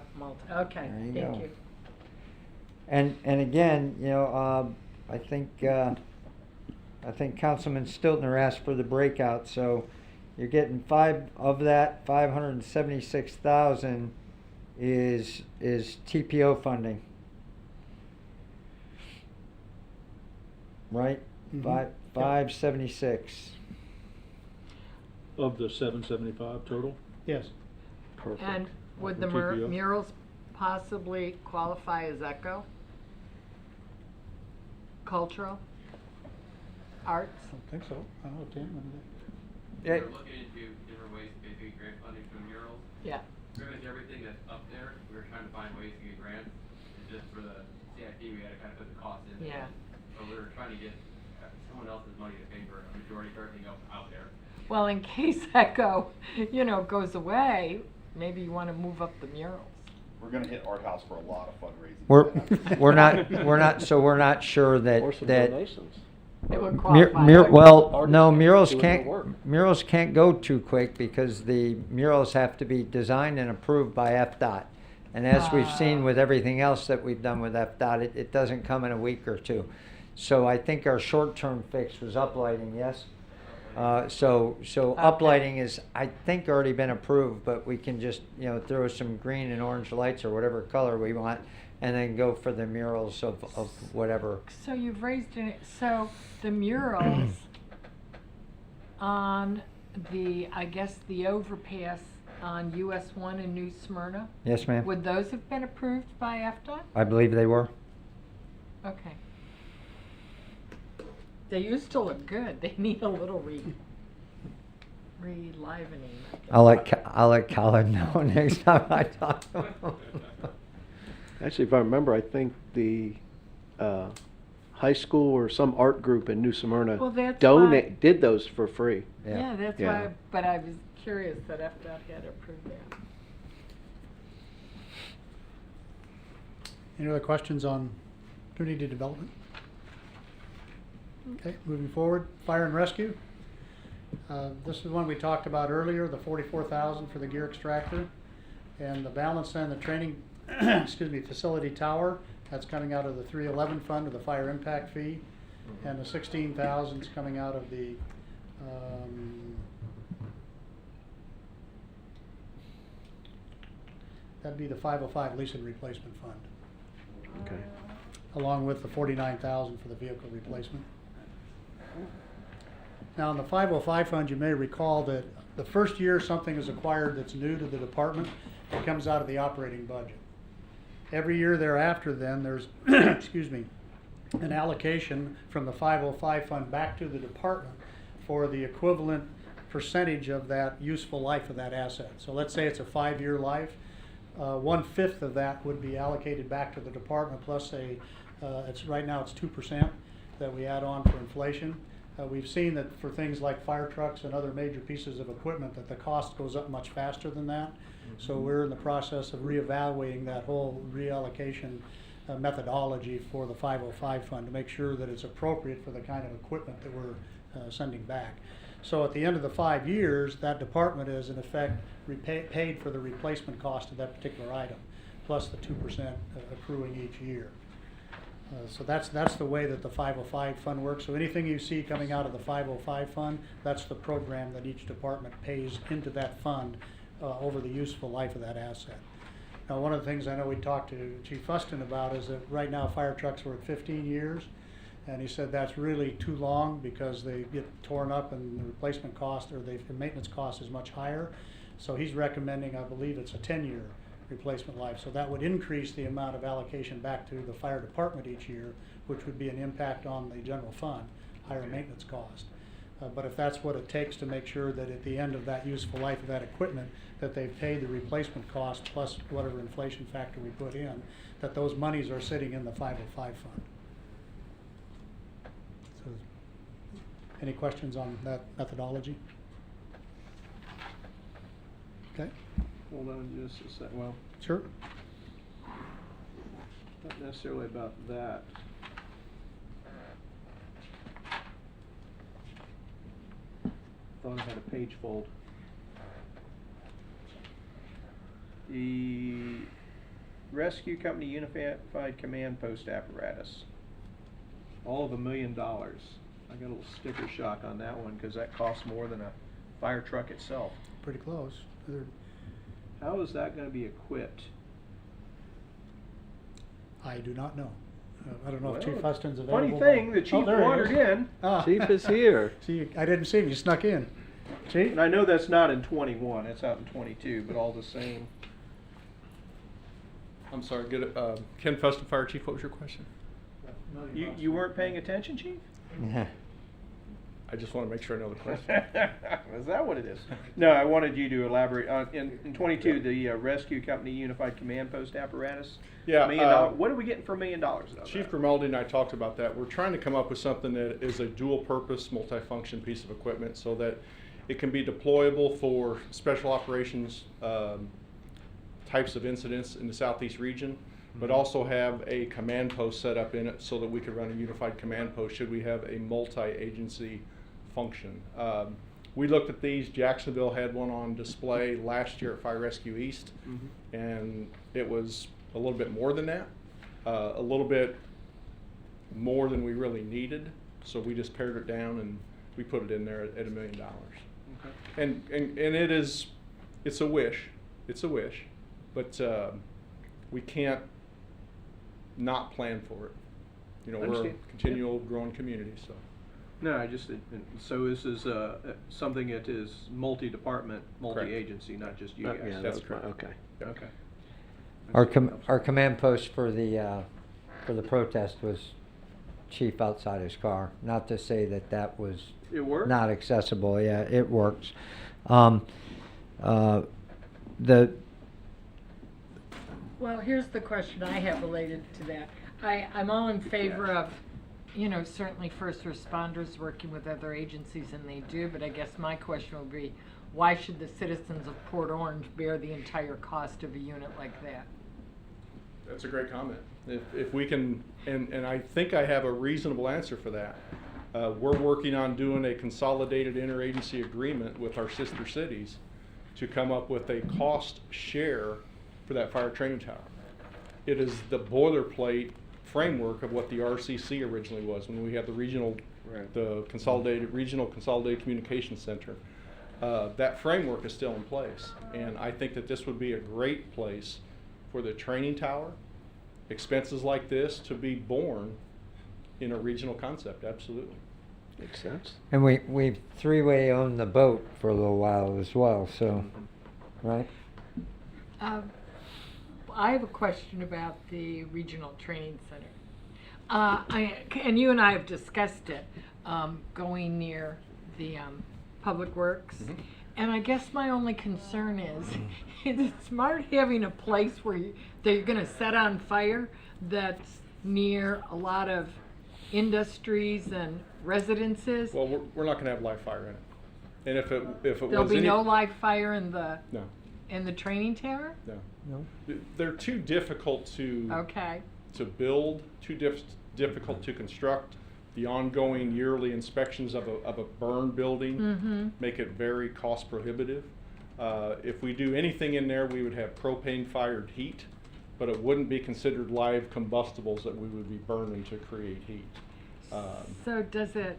okay, There you thank go. you. And again, I think Councilman Stiltner asked for the breakout, so you're getting 576,000 is TPO funding. Right? Mhm. 576. Of the 775 total? Yes. Perfect. And would the For TPO? murals possibly qualify as eco? Cultural? Arts? I don't think so. I don't know, Tim. Yeah. We're looking into different ways to basically grant funding for the murals. Yeah. pretty much everything that's up there, we were trying to find ways to get grants. And just for the CIP, we had to kind of put the cost in. Yeah. But we were trying to get someone else's money to pay for a majority of everything else out there. Well, in case that goes away, maybe you want to move up the murals. We're gonna hit Art House for a lot of fundraising. We're not sure that, Or some that donations. It would qualify. well, no, Artists murals doing can't, the work. murals can't go too quick because the murals have to be designed and approved by FDOT. And as we've seen with everything else that we've done with FDOT, it doesn't come in a week or two. So I think our short-term fix was uplighting, yes? So uplighting is, I think, already been approved, but we can just, throw some green and orange lights or whatever color we want, and then go for the murals of whatever. So you've raised it, so the murals on I guess the overpass on US 1 in New Smyrna, Yes, ma'am? would those have been approved by FDOT? I believe they were. Okay. They used to look good. They need a little relivening. I'll let Colin know next time I talk to him. Actually, if I remember, I think the high school or some art group in New Smyrna Well, that's why- did those for free. Yeah, that's Yeah. why, but I was curious that FDOT had approved that. Any other questions on community development? Okay, moving forward, fire and rescue. This is one we talked about earlier, the $44,000 for the gear extractor, and the balance on the training, facility tower. That's coming out of the 311 fund of the fire impact fee, and the $16,000 is coming out of the that'd be the 505 lease and replacement fund, Okay. along with the $49,000 for the vehicle replacement. Now, in the 505 fund, you may recall that the first year something is acquired that's new to the department, it comes out of the operating budget. Every year thereafter, then, there's, an allocation from the 505 fund back to the department for the equivalent percentage of that useful life of that asset. So let's say it's a 5-year life. 1/5 of that would be allocated back to the department, plus right now it's 2% that we add on for inflation. We've seen that for things like fire trucks and other major pieces of equipment that the cost goes up much faster than that. So we're in the process of reevaluating that whole reallocation methodology for the 505 fund to make sure that it's appropriate for the kind of equipment that we're sending back. So at the end of the 5 years, that department is in effect paid for the replacement cost of that particular item, plus the 2% accruing each year. So that's the way that the 505 fund works. So anything you see coming out of the 505 fund, that's the program that each department pays into that fund over the useful life of that asset. Now, one of the things I know we talked to Chief Fuston about is that right now fire trucks are at 15 years. And he said that's really too long because they get torn up and the replacement cost or the maintenance cost is much higher. So he's recommending, I believe it's a 10-year replacement life. So that would increase the amount of allocation back to the fire department each year, which would be an impact on the general fund, higher maintenance cost. But if that's what it takes to make sure that at the end of that useful life of that equipment, that they've paid the replacement cost plus whatever inflation factor we put in, that those monies are sitting in the 505 fund. So, any questions on that methodology? Okay. Hold on just a sec. Well, Sure. not necessarily about that. Thought I had a page fold. The Rescue Company Unified Command Post Apparatus. All of $1 million. I got a little sticker shock on that one because that costs more than a fire truck itself. Pretty close. How is that going to be equipped? I do not know. I don't know if Well, Chief Huston's available. Funny thing, the chief there he wandered is. in. Ah. Chief is here. See, I didn't see him. You snuck in. Chief? And I know that's not in 21, it's out in 22, but all the same. I'm sorry, good. Ken Fuston, Fire Chief, what was your question? You weren't paying attention, Chief? Yeah. I just want to make sure I know the question. Is that what it is? No, I wanted you to elaborate on, in 22, the rescue company unified command post apparatus. Yeah, $1 million. What are we getting for $1 million? Out of Chief that? Grimaldi and I talked about that. We're trying to come up with something that is a dual-purpose, multifunction piece of equipment so that it can be deployable for special operations types of incidents in the southeast region, but also have a command post set up in it so that we could run a unified command post should we have a multi-agency function. We looked at these. Jacksonville had one on display last year at Fire Rescue East, and it was a little bit more than that, a little bit more than we really needed. So we just pared it down and we put it in there at $1 million. Okay. And it's a wish, but we can't not plan for it. You know, we're a Understand. continual growing community, so. No, I just, so this is something that is multi-department, multi-agency, not just you guys. Yeah, That's that's right, correct. okay. Okay. Our command post for the protest was chief outside his car. Not to say that was It worked? not accessible. Yeah, it works. Well, here's the question I have related to that. I'm all in favor of, you know, certainly first responders working with other agencies, and they do, but I guess my question would be, why should the citizens of Port Orange bear the entire cost of a unit like that? That's a great comment. If we can, and I think I have a reasonable answer for that. We're working on doing a consolidated interagency agreement with our sister cities to come up with a cost share for that fire training tower. It is the boilerplate framework of what the RCC originally was when we had the regional, the regional consolidated communication center. That framework is still in place, and I think that this would be a great place for the training tower, expenses like this to be borne in a regional concept. Absolutely. Makes sense. And we've three-way owned the boat for a little while as well, so, right? I have a question about the regional training center. And you and I have discussed it, going near the Public Works. And I guess my only concern is it smart having a place where that you're going to set on fire that's near a lot of industries and residences? Well, we're not going to have live fire in it. And if it There'll was be any, no live fire in the no, training tower? no. No? They're too difficult to build, too difficult to construct. The ongoing yearly inspections of a burn building make it very cost prohibitive. If we do anything in there, we would have propane fired heat, but it wouldn't be considered live combustibles that we would be burning to create heat. So does it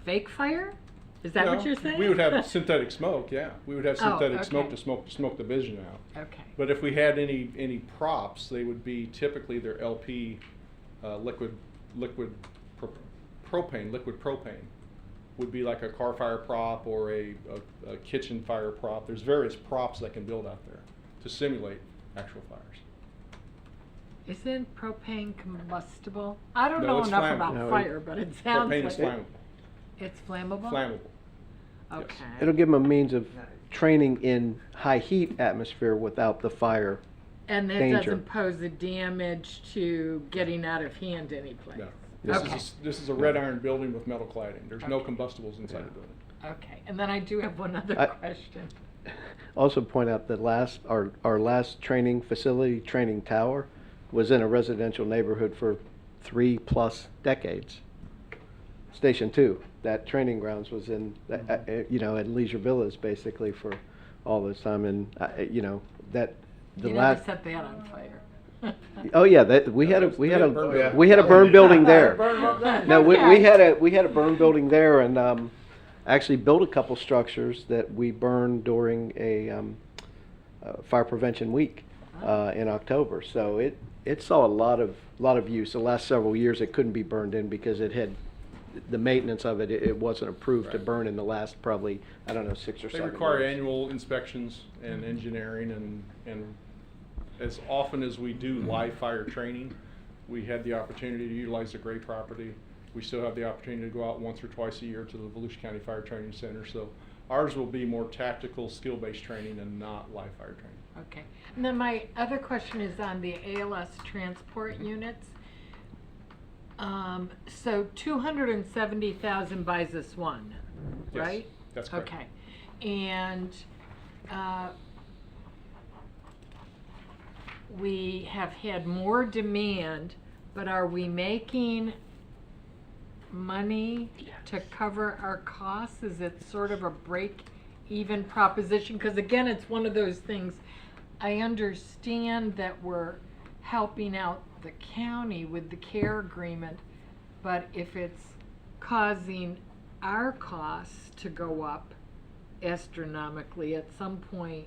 fake fire? Is that what you're saying? We would have synthetic smoke, yeah. We would have synthetic smoke okay. to smoke the vision out. Okay. But if we had any props, they would be typically their LP liquid propane would be like a car fire prop or a kitchen fire prop. There's various props that can build out there to simulate actual fires. Isn't propane combustible? I don't No, know it's enough flammable. about No, fire, but it sounds Propane like is flammable. It's flammable? Flammable. Okay. It'll give them a means of training in high heat atmosphere without the fire And that danger. doesn't pose a damage to getting out of hand anyplace? No. Okay. This is a red iron building with metal cladding. There's no combustibles inside the building. Okay, and then I do have one other question. Also point out that our last training facility, training tower, was in a residential neighborhood for 3+ decades. Station 2, that training grounds was in, at Leisure Villas basically for all this time, and that the You last. never set that on fire. Oh yeah, we had a burn building there. No, we had a burn building there, and actually built a couple structures that we burned during a fire prevention week in October. So it saw a lot of use. The last several years it couldn't be burned in because it had the maintenance of it. It wasn't approved to burn in the last probably 6 or 7 They years. require annual inspections and engineering, and as often as we do live fire training, we had the opportunity to utilize the Gray property We still have the opportunity to go out once or twice a year to the Volusia County Fire Training Center. So ours will be more tactical, skill-based training and not live fire training. Okay. And then my other question is on the ALS transport units. So 270,000 buys us one, Yes, right? that's correct. Okay. And we have had more demand, but are we making money to cover our costs? Is it sort of a break-even proposition? Because again, it's one of those things, I understand that we're helping out the county with the care agreement, but if it's causing our costs to go up astronomically at some point,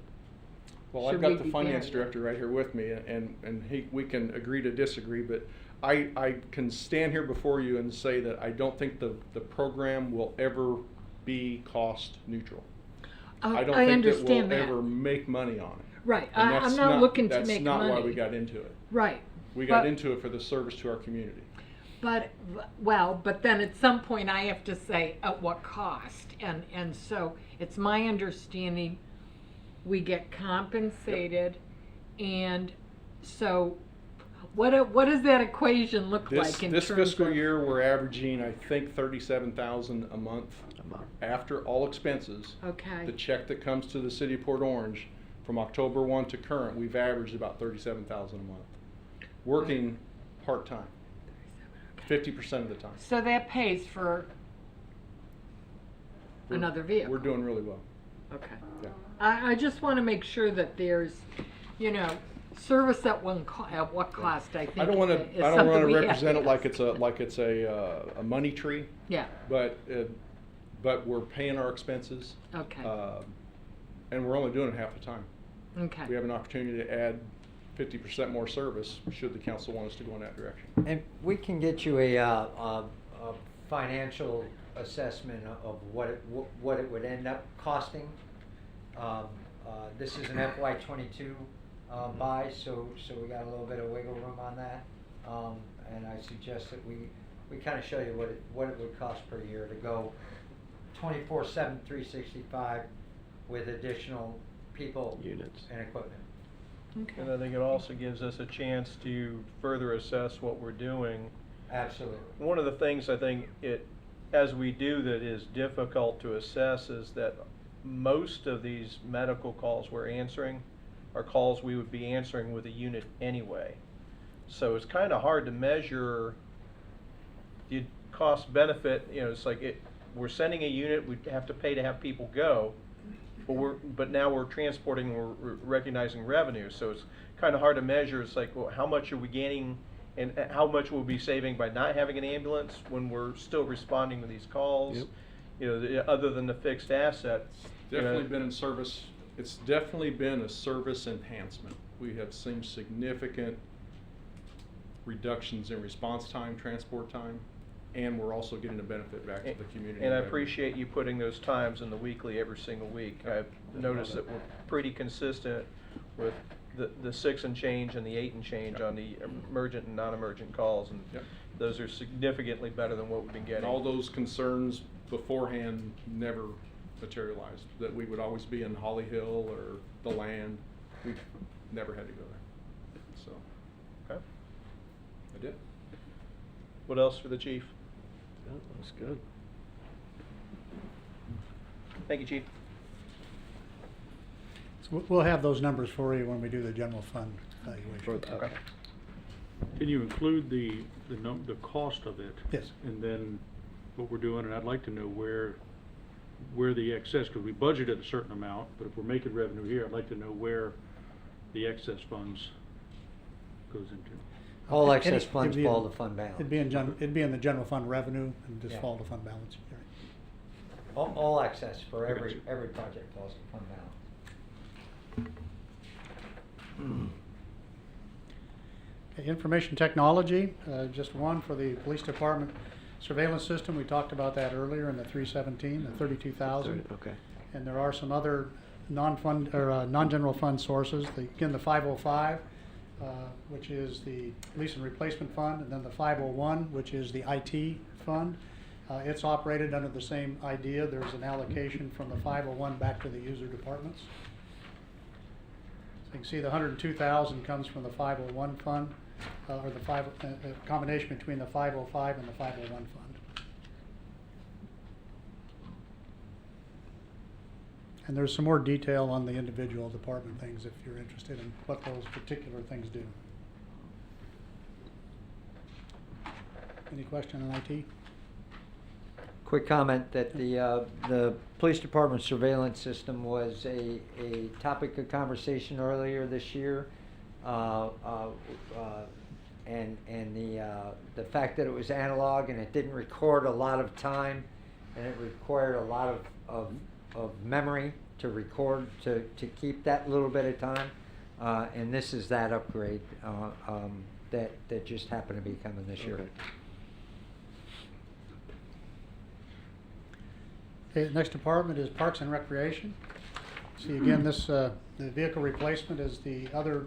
Well, I've should got we the be finance bearing it? director right here with me, and we can agree to disagree, but I can stand here before you and say that I don't think the program will ever be cost neutral. Oh, I don't I think understand that that. we'll ever make money on it. Right, And I'm that's not looking to make That's not why money. we got into it. Right. We got But- into it for the service to our community. But, well, but then at some point I have to say, at what cost? And so it's my understanding we get compensated, and so what does that equation look like in This terms fiscal of- year, we're averaging, I think, 37,000 a month. After all expenses. Okay. The check that comes to the city of Port Orange, from October 1 to current, we've averaged about 37,000 a month. Working part-time, 50% of the time. So that pays for We're- another vehicle? We're doing really well. Okay. Yeah. I just want to make sure that there's, service at what cost, I think. I don't want is to. I don't something want to we have represent it ask. like it's a money tree. Yeah. But we're paying our expenses. Okay. And we're only doing it half the time. Okay. We have an opportunity to add 50% more service should the council want us to go in that direction. And we can get you a financial assessment of what it would end up costing. This is an FY '22 buy, so we got a little bit of wiggle room on that. And I suggest that we kind of show you what it would cost per year to go 24/7, 365 with additional people Units. and equipment. Okay. And I think it also gives us a chance to further assess what we're doing. Absolutely. One of the things I think as we do that is difficult to assess is that most of these medical calls we're answering are calls we would be answering with a unit anyway. So it's kind of hard to measure the cost benefit. It's like we're sending a unit, we have to pay to have people go, but now we're transporting, we're recognizing revenue. So it's kind of hard to measure. It's like, well, how much are we gaining and how much will we be saving by not having an ambulance when we're still responding to these calls? Yep. Other than the fixed asset. Definitely been in service. It's definitely been a service enhancement. We have seen significant reductions in response time, transport time, and we're also getting a benefit back to the community. And I appreciate you putting those times in the weekly every single week. I've noticed that we're pretty consistent with the 6 and change and the 8 and change on the emergent and non-emergent calls, and Yep. those are significantly better than what we've been getting. And all those concerns beforehand never materialized, that we would always be in Holly Hill or the land. We've never had to go there. So, Okay. I did. What else for the chief? Oh, that's good. Thank you, chief. So we'll have those numbers for you when we do the general fund evaluation. Okay. Can you include the cost of it? Yes. And then what we're doing, and I'd like to know where the excess, because we budgeted a certain amount, but if we're making revenue here, I'd like to know where the excess funds goes into. All Any- excess funds it'd be in- fall to fund balance. It'd be in the general fund revenue and just Yeah. fall to fund balance. All excess for I got every you. project falls to fund balance. Okay, information technology, just one for the police department surveillance system. We talked about that earlier in the 317, the 32,000. Okay. And there are some other non-general fund sources. Again, the 505, which is the lease and replacement fund, and then the 501, which is the IT fund. It's operated under the same idea. There's an allocation from the 501 back to the user departments. So you can see the 102,000 comes from the 501 fund, or the combination between the 505 and the 501 fund. And there's some more detail on the individual department things if you're interested in what those particular things do. Any question on IT? Quick comment that the police department surveillance system was a topic of conversation earlier this year. And the fact that it was analog and it didn't record a lot of time and it required a lot of memory to record to keep that little bit of time. And this is that upgrade that just happened to be coming this year. Okay, the next department is Parks and Recreation. See again, this the vehicle replacement is the other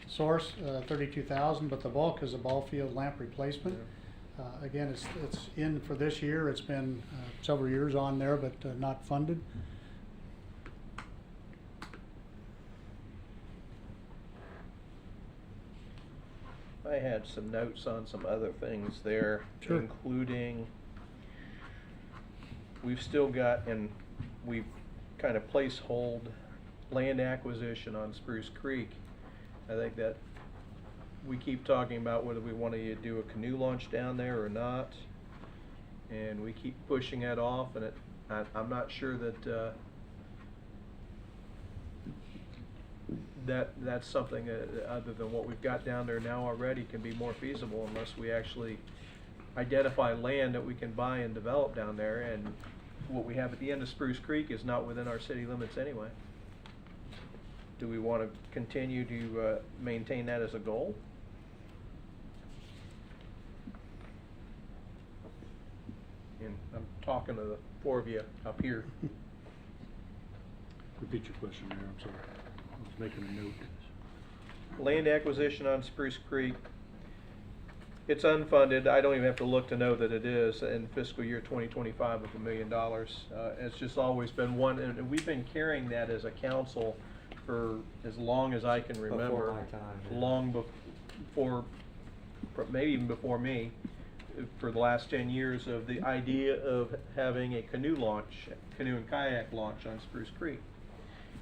source, 32,000, but the bulk is a ball field lamp replacement. Again, it's in for this year. It's been several years on there, but not funded. I had some notes on some other things there, Sure. including we've still got, and we've kind of placehold land acquisition on Spruce Creek. I think that we keep talking about whether we want to do a canoe launch down there or not, and we keep pushing that off, and I'm not sure that that's something other than what we've got down there now already can be more feasible unless we actually identify land that we can buy and develop down there, and what we have at the end of Spruce Creek is not within our city limits anyway. Do we want to continue to maintain that as a goal? And I'm talking to the four of you up here. Repeat your question, Mayor, I'm sorry. I was making a note. Land acquisition on Spruce Creek. It's unfunded. I don't even have to look to know that it is in fiscal year 2025 of $1 million. It's just always been one, and we've been carrying that as a council for as long as I can remember. Before my time, yeah. Long before, maybe even before me, for the last 10 years, of the idea of having a canoe and kayak launch on Spruce Creek.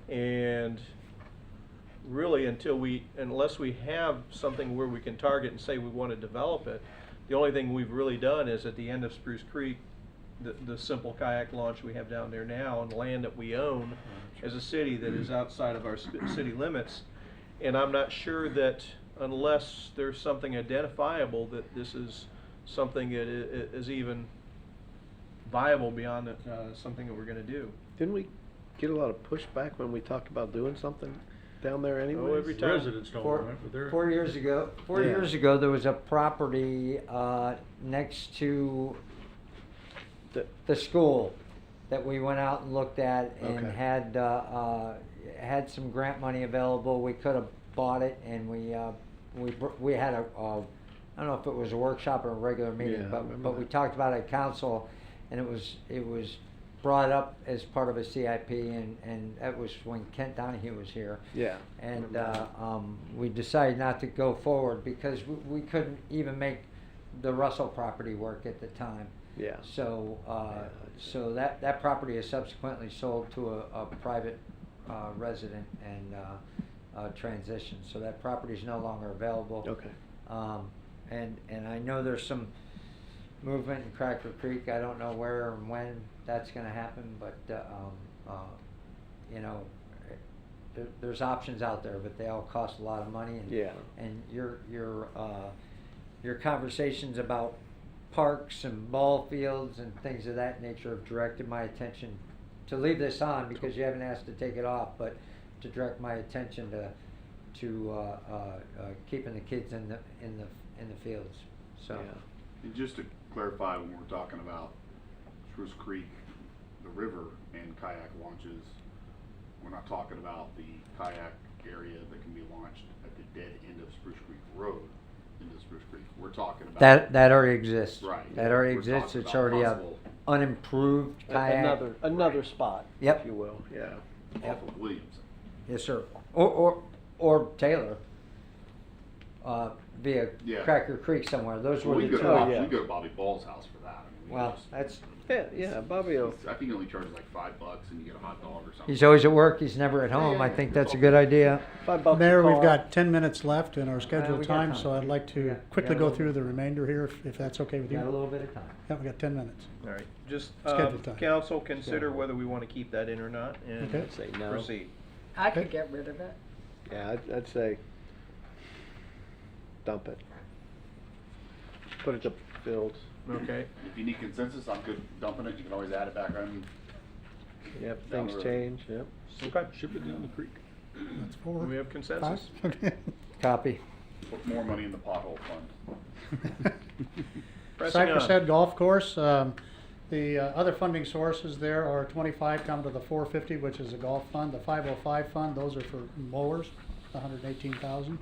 And really, unless we have something where we can target and say we want to develop it, the only thing we've really done is at the end of Spruce Creek, the simple kayak launch we have down there now on land that we own as a city that is outside of our city limits. And I'm not sure that unless there's something identifiable that this is something that is even viable beyond something that we're going to do. Didn't we get a lot of pushback when we talked about doing something down there anyway? Oh, every time. Residents don't want it, but they're. 4 years ago, 4 years ago, there was a property next to the school that we went out and looked at and Okay. had some grant money available. We could have bought it, and we had a I don't know if it was a workshop or a regular meeting, Yeah, I remember but we that. talked about it at council, and it was brought up as part of a CIP, and that was when Kent Donahue was here. Yeah. And we decided not to go forward because we couldn't even make the Russell property work at the time. Yeah. So so that property is subsequently sold to a private resident and transition. So that property is no longer available. Okay. And I know there's some movement in Cracker Creek. I don't know where and when that's going to happen, but you know, there's options out there, but they all cost a lot of money. And Yeah. And your conversations about parks and ball fields and things of that nature have directed my attention to leave this on because you haven't asked to take it off, but to direct my attention to keeping the kids in the fields. So. Yeah. And just to clarify, when we're talking about Spruce Creek, the river and kayak launches, we're not talking about the kayak area that can be launched at the dead end of Spruce Creek Road. into Spruce Creek. We're talking about. That already exists. Right. That already We're exists. talking It's about already a possible- unimproved kayak. Another spot, Yep. if you will, yeah. Off of Williamson. Yes, sir. Or Taylor. Via Yeah. Cracker Creek somewhere. Those Well, were we the go two. to Oh, Bobby, yeah. we go to Bobby Ball's house for that. I mean, we Well, just- that's, Yeah, Bobby will. I think he only charges like $5 and you get a hot dog or something. he's always at work, he's never at home. I think that's a good idea. $5 a Mayor, we've car. got 10 minutes left in our we scheduled got time, time. so I'd like We to got- quickly we got a go little through bit. the remainder here, if that's okay with you. Got a little bit of time. Yeah, we got 10 minutes. All right, just, Scheduled time. council, consider whether we want to keep that in or not, and Okay. say no. Proceed. I could Okay. get rid of it. Yeah, I'd say dump it. Put it to Fields. Okay. If you need consensus, I'm good dumping it. You can always add it back on. Yep, Down things the road. change, yep. Okay. Ship it down the creek. That's 4. We have consensus. 5? Okay. Copy. Put more money in the pothole fund. Pressing Cypress on. Head Golf Course, the other funding sources there are 25 coming to the 450, which is a golf fund. The 505 fund, those are for mowers, 118,000.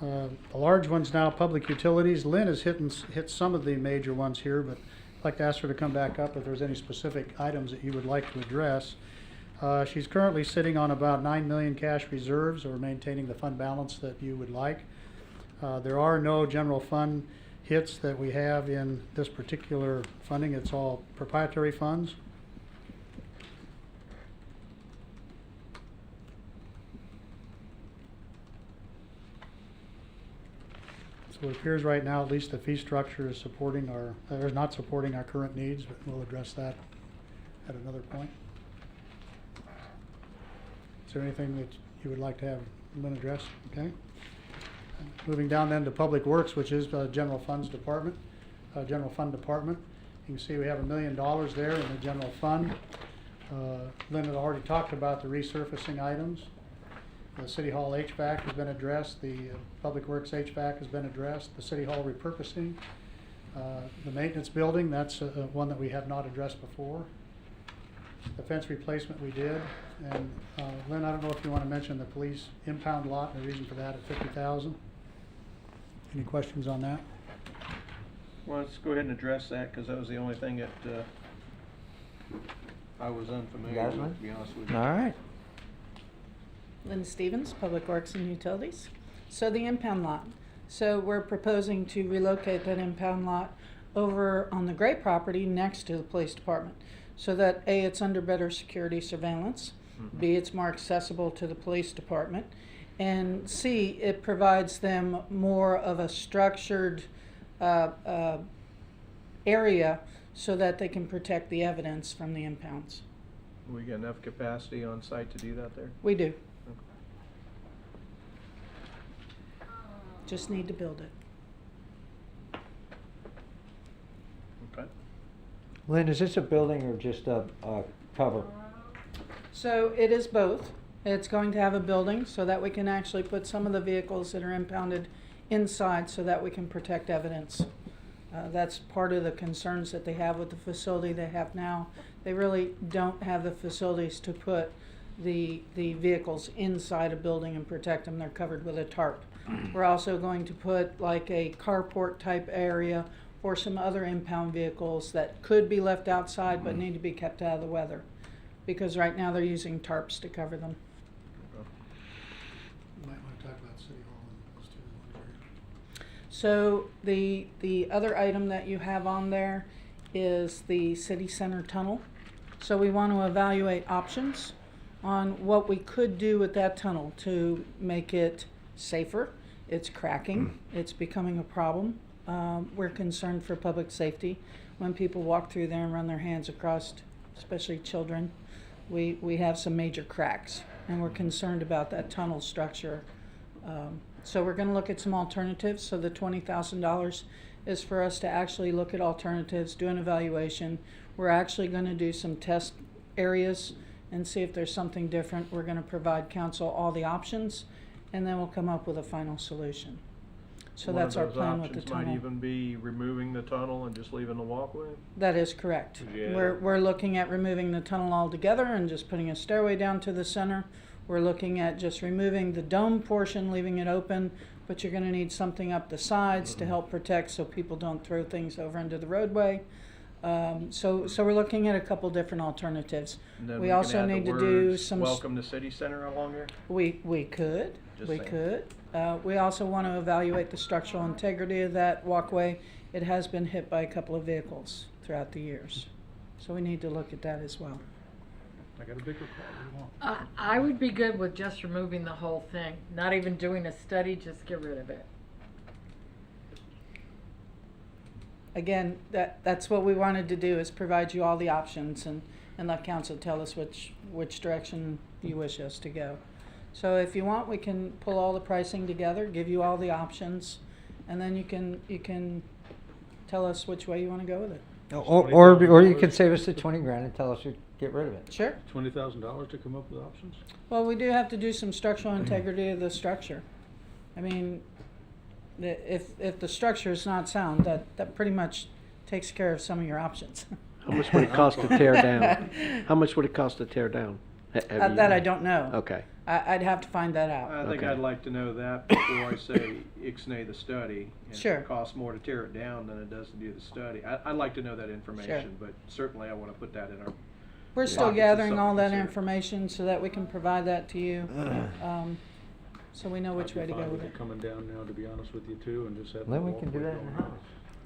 The large ones now, public utilities. Lynn has hit some of the major ones here, but I'd like to ask her to come back up if there's any specific items that you would like to address. She's currently sitting on about 9 million cash reserves, or maintaining the fund balance that you would like. There are no general fund hits that we have in this particular funding. It's all proprietary funds. So it appears right now, at least the fee structure is supporting is not supporting our current needs, but we'll address that at another point. Is there anything that you would like to have Lynn address? Okay. Moving down then to Public Works, which is the General Funds Department, General Fund Department. You can see we have $1 million there in the general fund. Lynn had already talked about the resurfacing items. The City Hall HVAC has been addressed. The Public Works HVAC has been addressed. The City Hall repurposing. The maintenance building, that's one that we have not addressed before. The fence replacement we did. And Lynn, I don't know if you want to mention the police impound lot and the reason for that at $50,000. Any questions on that? Well, let's go ahead and address that, because that was the only thing that I was unfamiliar Got it, with, Lynn? to be honest with you. All right. Lynn Stevens, Public Works and Utilities. So the impound lot. So we're proposing to relocate that impound lot over on the Gray property next to the police department, so that A, it's under better security surveillance, B, it's more accessible to the police department, and C, it provides them more of a structured area so that they can protect the evidence from the impounds. We got enough capacity on site to do that there? We do. Just need to build it. Okay. Lynn, is this a building or just a cover? So it is both. It's going to have a building so that we can actually put some of the vehicles that are impounded inside so that we can protect evidence. That's part of the concerns that they have with the facility they have now. They really don't have the facilities to put the vehicles inside a building and protect them. They're covered with a tarp. We're also going to put like a carport type area for some other impound vehicles that could be left outside but need to be kept out of the weather, because right now they're using tarps to cover them. You might want to talk about City Hall and those two. So the other item that you have on there is the city center tunnel. So we want to evaluate options on what we could do with that tunnel to make it safer. It's cracking. It's becoming a problem. We're concerned for public safety when people walk through there and run their hands across, especially children. We have some major cracks, and we're concerned about that tunnel structure. So we're going to look at some alternatives. So the $20,000 is for us to actually look at alternatives, do an evaluation. We're actually going to do some test areas and see if there's something different. We're going to provide council all the options, and then we'll come up with a final solution. So that's our plan with the One of those options might tunnel. even be removing the tunnel and just leaving the walkway? That is correct. Yeah. We're looking at removing the tunnel altogether and just putting a stairway down to the center, We're looking at just removing the dome portion, leaving it open, but you're gonna need something up the sides to help protect so people don't throw things over into the roadway. So we're looking at a couple different alternatives. And then We can also add the need to do words, some. Welcome to City Center along there. We could, Just we saying. could. We also want to evaluate the structural integrity of that walkway. It has been hit by a couple of vehicles throughout the years. So we need to look at that as well. I got a bigger car, what do you want? I would be good with just removing the whole thing, not even doing a study, just get rid of it. Again, that's what we wanted to do, is provide you all the options and let council tell us which direction you wish us to go. So if you want, we can pull all the pricing together, give you all the options, and then you can tell us which way you want to go with it. Or you could save us the 20 grand and tell us to get rid of it. Sure. $20,000 to come up with options? Well, we do have to do some structural integrity of the structure. I mean, if the structure is not sound, that pretty much takes care of some of your options. How much would it cost to tear down? How much would it cost to tear down? That I don't know. Okay. I'd have to find that out. I think Okay. I'd like to know that before I say ixnay the study. And Sure. It costs more to tear it down than it does to do the study. I'd like to know that information, but certainly I want to put that in our. We're still pockets as gathering all something that to consider. information so that we can provide that to you, so we know which I'd be way to fine go with it. coming down now, to be honest with you, too, and just have. Then the we can do walkway that in the going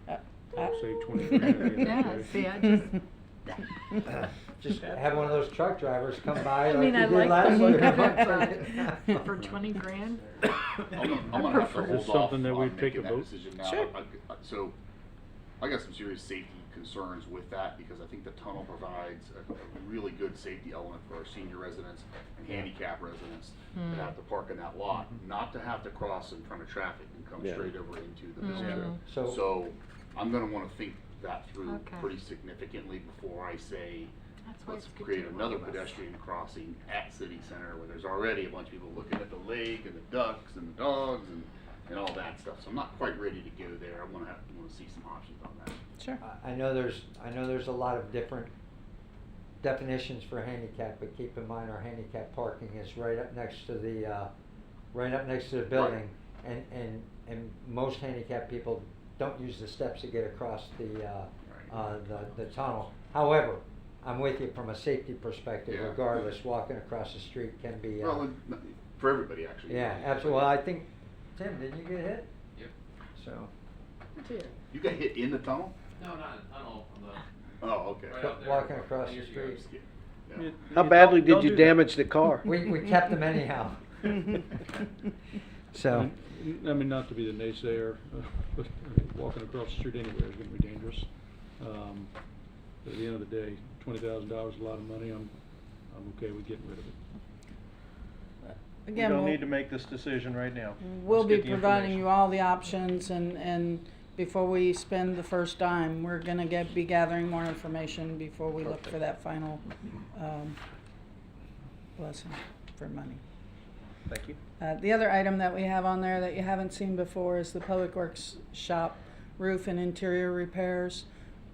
house. on. Save 20 grand at the end of the Yeah, day. see, I Just have one of those truck drivers come by I like mean, you I did like last the look year. of it, but for 20 grand? I'm gonna have to prefer- Is hold this off something that we on take making a that vote? decision now. Sure. So, I got some serious safety concerns with that, because I think the tunnel provides a really good safety element for our senior residents and handicap residents that have to park in that lot, not to have to cross in front of traffic and come Yeah. straight over into the Mm-hmm. building. So- So, I'm gonna wanna think that through Okay. pretty significantly before I say, That's why let's it's good create to another know. pedestrian crossing at City Center where there's already a bunch of people looking at the lake and the ducks and the dogs and all that stuff. So I'm not quite ready to go there. I wanna see some options on that. Sure. I know there's a lot of different definitions for handicap, but keep in mind our handicap parking is right up next to the building. And most handicap people don't use the steps to get across the tunnel. However, I'm with you from a safety perspective, Yeah. regardless, walking across the street can be, Well, for everybody, actually. yeah, absolutely. Well, I think, Tim, did you get hit? Yep. So, You got hit in the tunnel? No, not in the tunnel, from the, Oh, okay. right out there. walking across the Years ago. street. Yeah. How badly Don't did you do that. damage the car? We kept them anyhow. So, I mean, not to be the naysayer, but walking across the street anywhere is gonna be dangerous. But at the end of the day, $20,000 is a lot of money, I'm okay with getting rid of it. We Again, don't we'll- need to make this decision right now. We'll Let's be get the providing information. you all the options, and before we spend the first dime, we're gonna be gathering more information before we look for that final, blessing for money. Thank you. The other item that we have on there that you haven't seen before is the Public Works shop roof and interior repairs.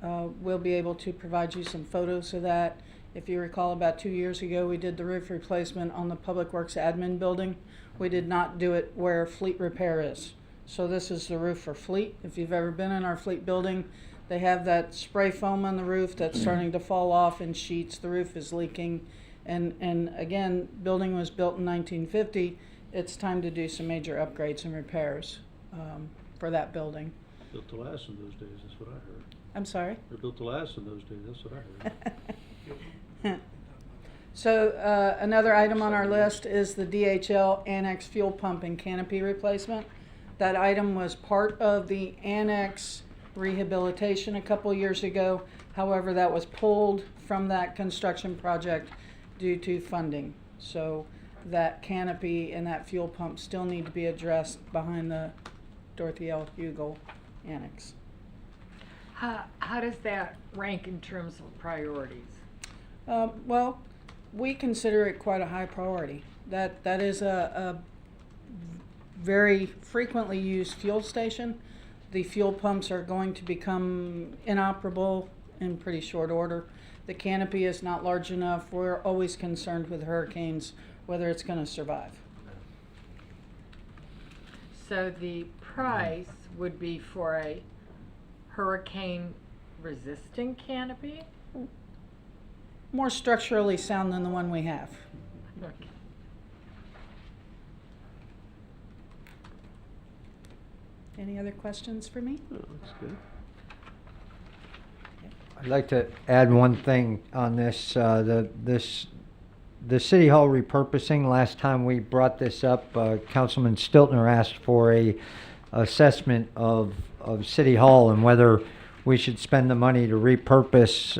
We'll be able to provide you some photos of that. If you recall, about 2 years ago, we did the roof replacement on the Public Works admin building. We did not do it where Fleet Repair is. So this is the roof for Fleet. If you've ever been in our Fleet building, they have that spray foam on the roof that's starting to fall off in sheets. The roof is leaking. And again, building was built in 1950. It's time to do some major upgrades and repairs for that building. Built to last in those days, that's what I heard. I'm sorry? They're built to last in those days, that's what I heard. So another item on our list is the DHL Annex fuel pump and canopy replacement. That item was part of the Annex rehabilitation a couple years ago. However, that was pulled from that construction project due to funding. So that canopy and that fuel pump still need to be addressed behind the Dorothy L. Hugel Annex. How does that rank in terms of priorities? Well, we consider it quite a high priority. That is a very frequently used fuel station. The fuel pumps are going to become inoperable in pretty short order. The canopy is not large enough. We're always concerned with hurricanes whether it's gonna survive. So the price would be for a hurricane-resistant canopy? More structurally sound than the one we have. Okay. Any other questions for me? Oh, that's good. I'd like to add one thing on this. The City Hall repurposing, last time we brought this up, Councilman Stiltner asked for a assessment of City Hall and whether we should spend the money to repurpose,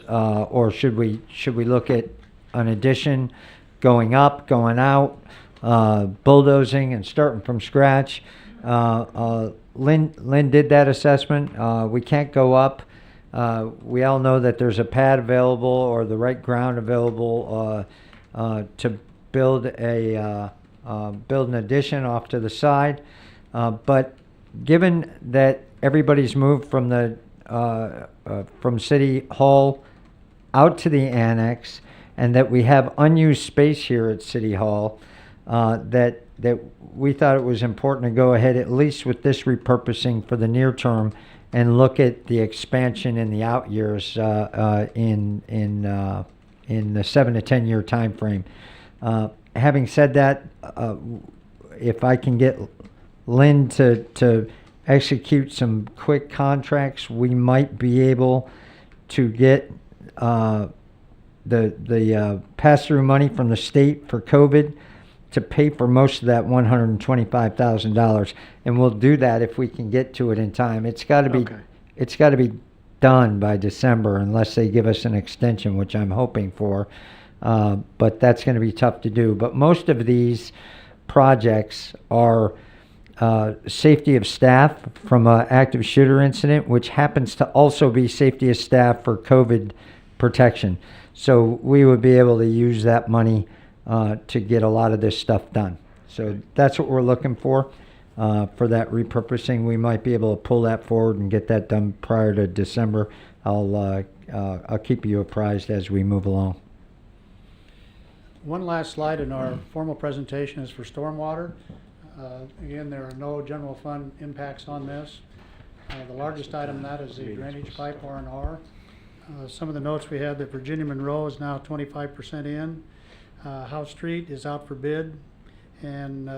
or should we look at an addition, going up, going out, bulldozing and starting from scratch. Lynn did that assessment. We can't go up. We all know that there's a pad available or the right ground available to build an addition off to the side. But given that everybody's moved from from City Hall out to the annex, and that we have unused space here at City Hall, that we thought it was important to go ahead, at least with this repurposing for the near term, and look at the expansion in the out years in the 7 to 10 year time frame. Having said that, if I can get Lynn to execute some quick contracts, we might be able to get the pass-through money from the state for COVID to pay for most of that $125,000, and we'll do that if we can get to it in time. It's got to be It's got to be done by December unless they give us an extension, which I'm hoping for. But that's going to be tough to do. But most of these projects are safety of staff from an active shooter incident, which happens to also be safety of staff for COVID protection. So we would be able to use that money to get a lot of this stuff done. So that's what we're looking for that repurposing. We might be able to pull that forward and get that done prior to December. I'll keep you apprised as we move along. One last slide in our formal presentation is for stormwater. Again, there are no general fund impacts on this. The largest item in that is the drainage pipe R&R. Some of the notes we had that Virginia Monroe is now 25% in. House Street is out for bid, and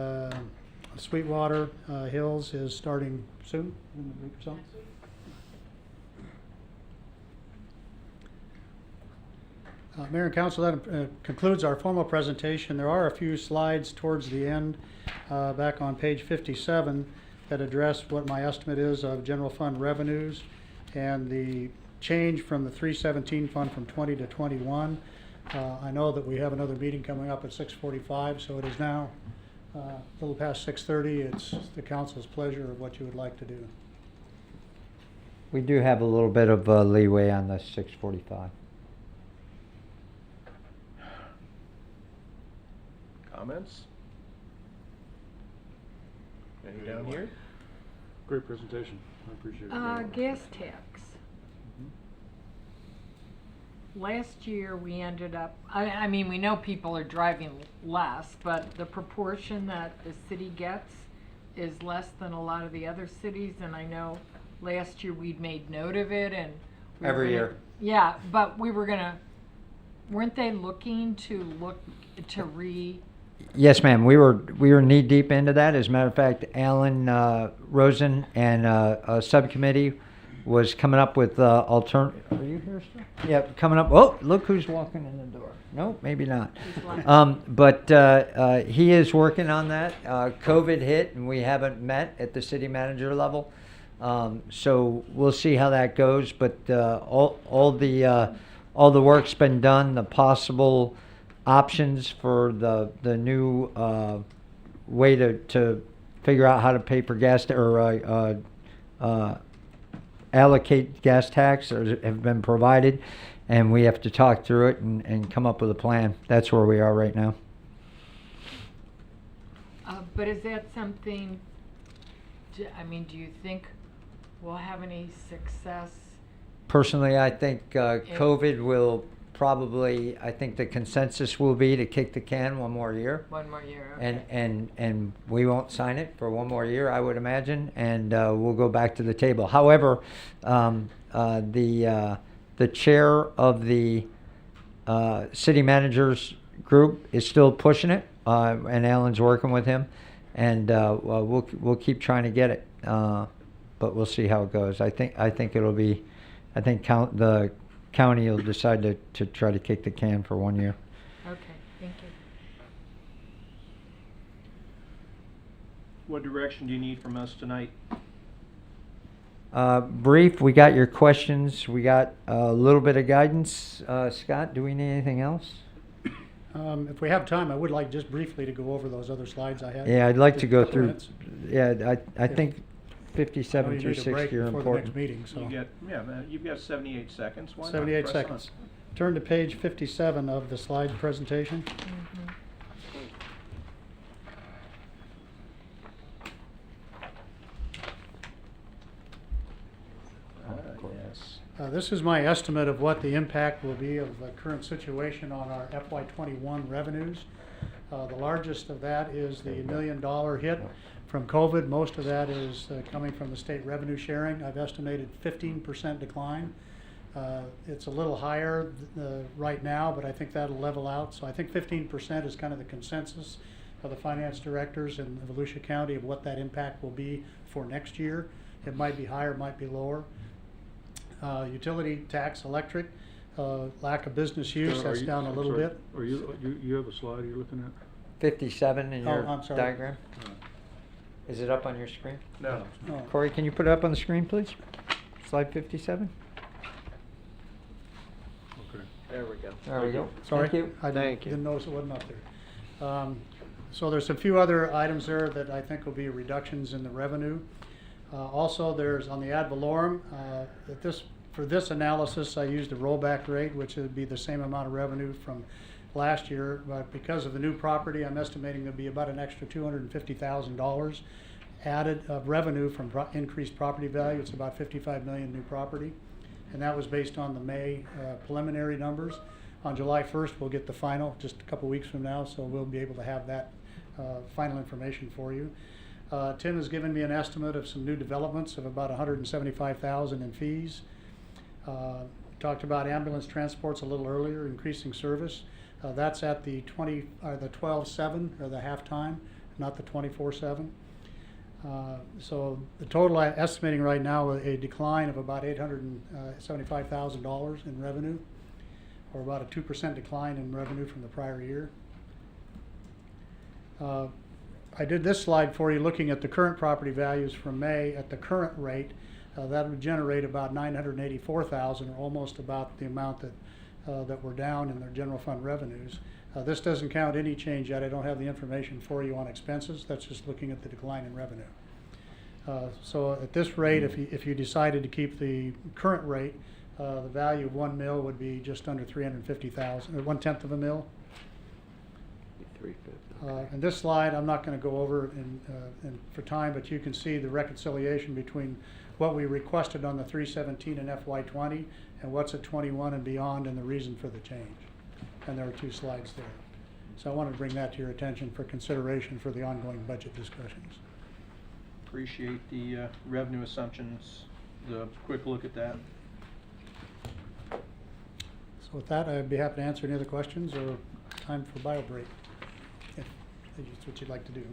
Sweetwater Hills is starting soon, in a week or so. Mayor and Council, that concludes our formal presentation. There are a few slides towards the end, back on page 57, that address what my estimate is of general fund revenues and the change from the 317 fund from 20 to 21. I know that we have another meeting coming up at 6:45, so it is now a little past 6:30. It's the council's pleasure of what you would like to do. We do have a little bit of leeway on the 6:45. Comments? Any down here? Great presentation. I appreciate it. Gas tax. Last year we ended up, I mean, we know people are driving less, but the proportion that the city gets is less than a lot of the other cities, and I know last year we'd made note of it, and we Every were year. gonna, yeah, but we were gonna, weren't they looking to Yes, ma'am. We were knee deep into that. As a matter of fact, Alan Rosen and a subcommittee was coming up with alternative. Are you here still? Yeah, coming up. Oh, look who's walking in the door. No, maybe not. But he is working on that. COVID hit, and we haven't met at the city manager level. So we'll see how that goes. But all the work's been done. The possible options for the new way to figure out how to pay for gas or allocate gas tax have been provided, and we have to talk through it and come up with a plan. That's where we are right now. but is that something, do you think we'll have any success? Personally, I think COVID will probably, I think the consensus will be to kick the can one more year. 1 more year, okay. And we won't sign it for 1 more year, I would imagine, and we'll go back to the table. However, the chair of the city managers group is still pushing it, and Alan's working with him, and we'll keep trying to get it, but we'll see how it goes. I think it'll be, the county will decide to try to kick the can for 1 year. Okay, thank you. What direction do you need from us tonight? Brief, we got your questions, we got a little bit of guidance. Scott, do we need anything else? If we have time, I would like just briefly to go over those other slides I had. Yeah, I'd like to Just a go couple through, minutes. yeah, I If- think I know 57 you through need a break 60 are before the important. next meeting, so. You've got 78 seconds. Why not? 78 Press on. seconds. Turn to page 57 of the slide presentation. Mhm. Yes. This is my estimate of what the impact will be of the current situation on our FY21 revenues. The largest of that is the $1 million hit from COVID. Most of that is coming from the state revenue sharing. I've estimated 15% decline. It's a little higher right now, but I think that'll level out. So I think 15% is kind of the consensus of the finance directors in Volusia County of what that impact will be for next year. It might be higher, might be lower. Utility tax, electric, lack of business use, Are that's you- down a I'm little sorry, bit. Are you have a slide you're looking at? 57 in Oh, your I'm sorry. diagram? Is it up on your screen? No. Oh. Corey, can you put it up on the screen, please? Slide 57? Okay. There we go. There we go. Sorry, Thank you. I Thank you. didn't notice it wasn't up there. So there's a few other items there that I think will be reductions in the revenue. Also, there's on the ad valorem, for this analysis, I used the rollback rate, which would be the same amount of revenue from last year, but because of the new property, I'm estimating there'll be about an extra $250,000 added of revenue from increased property value. It's about 55 million new property, and that was based on the May preliminary numbers. On July 1st, we'll get the final, just a couple weeks from now, so we'll be able to have that final information for you. Tim has given me an estimate of some new developments of about 175,000 in fees. Talked about ambulance transports a little earlier, increasing service. That's at the 12/7 or the halftime, not the 24/7. So the total I'm estimating right now a decline of about $875,000 in revenue, or about a 2% decline in revenue from the prior year. I did this slide for you looking at the current property values from May at the current rate. That would generate about $984,000, or almost about the amount that we're down in their general fund revenues. This doesn't count any change yet. I don't have the information for you on expenses. That's just looking at the decline in revenue. So at this rate, if you decided to keep the current rate, the value of 1 mil would be just under 350,000, or 1/10 of a mil. 350. And this slide, I'm not going to go over for time, but you can see the reconciliation between what we requested on the 317 in FY20 and what's at 21 and beyond, and the reason for the change. And there are 2 slides there. So I wanted to bring that to your attention for consideration for the ongoing budget discussions. Appreciate the revenue assumptions, the quick look at that. So with that, I'd be happy to answer any other questions, or time for bio break, if that's what you'd like to do.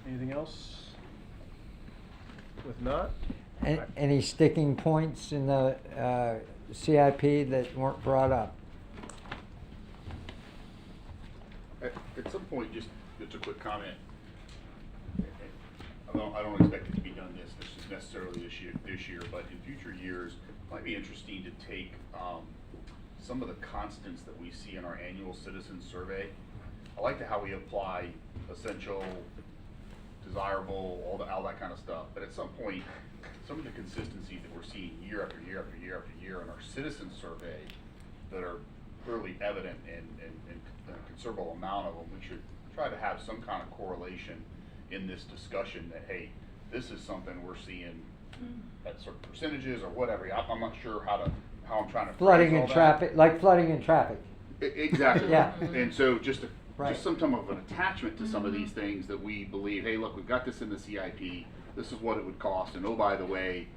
Anything else? If not, Any sticking points in the CIP that weren't brought up? At some point, just a quick comment. I don't expect it to be done this necessarily this year, but in future years, it might be interesting to take some of the constants that we see in our annual citizen survey. I like how we apply essential, desirable, all that kind of stuff. But at some point, some of the consistencies that we're seeing year after year after year after year in our citizen survey that are clearly evident and a considerable amount of them, we should try to have some kind of correlation in this discussion that, hey, this is something we're seeing at certain percentages or whatever. I'm not sure how to how I'm trying to Flooding phrase all in that. traffic, like flooding in traffic. Exactly. Yeah. And so just Right. some type of an attachment to some of these things that we believe, hey, look, we've got this in the CIP. This is what it would cost. And oh, by the way,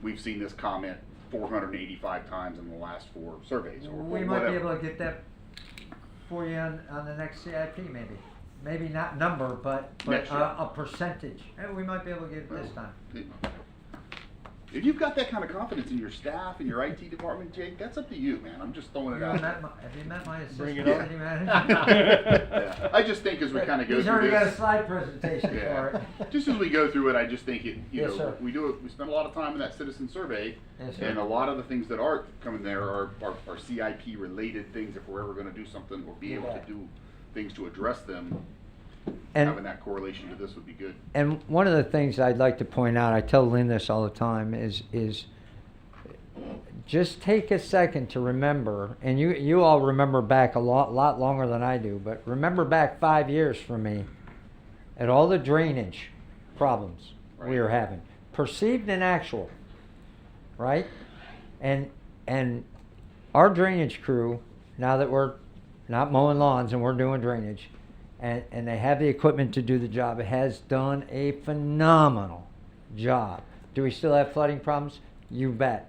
we've seen this comment 485 times in the last 4 surveys. Or We might whatever. be able to get that for you on the next CIP maybe. Maybe not number, but Next year. a percentage. We might be able to get it this time. If you've got that kind of confidence in your staff and your IT department, Jake, that's up to you, man. I'm just throwing it out. Have you met my Bring assistant it on. city manager? Yeah. I just think as we kind of go He's through already got a this, slide presentation for yeah, it. just as we go through it, I just think it, you Yes, know, sir. we do it. We spend a lot of time in that citizen survey, Yes, sir. and a lot of the things that are coming there are CIP related things. If we're ever going to do something or be You able to bet. do things to address them, And- having that correlation to this would be good. And one of the things I'd like to point out, I tell Lynn this all the time, is just take a second to remember, and you all remember back a lot longer than I do, but remember back 5 years from me at all the drainage problems we were having, perceived and actual, right? And our drainage crew, now that we're not mowing lawns and we're doing drainage, and they have the equipment to do the job, it has done a phenomenal job. Do we still have flooding problems? You bet.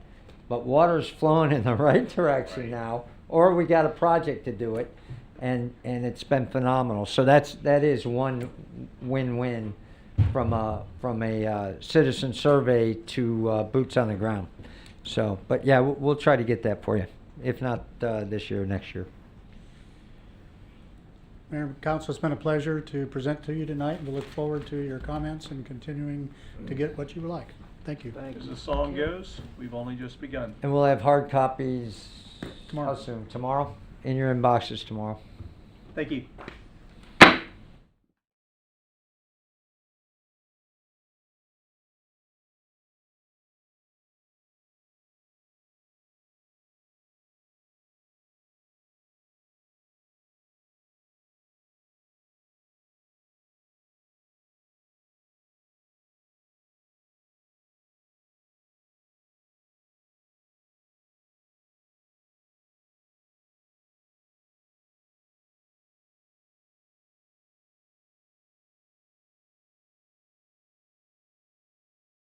But water's flowing in the right direction now, or we got a project to do it, and it's been phenomenal. So that is one win-win from a citizen survey to boots on the ground. So, but yeah, we'll try to get that for you, if not this year, next year. Mayor and Council, it's been a pleasure to present to you tonight, and we look forward to your comments and continuing to get what you would like. Thank you. As the song goes, we've only just begun. And we'll have hard copies Tomorrow. How soon? Tomorrow? In your inboxes tomorrow. Thank you.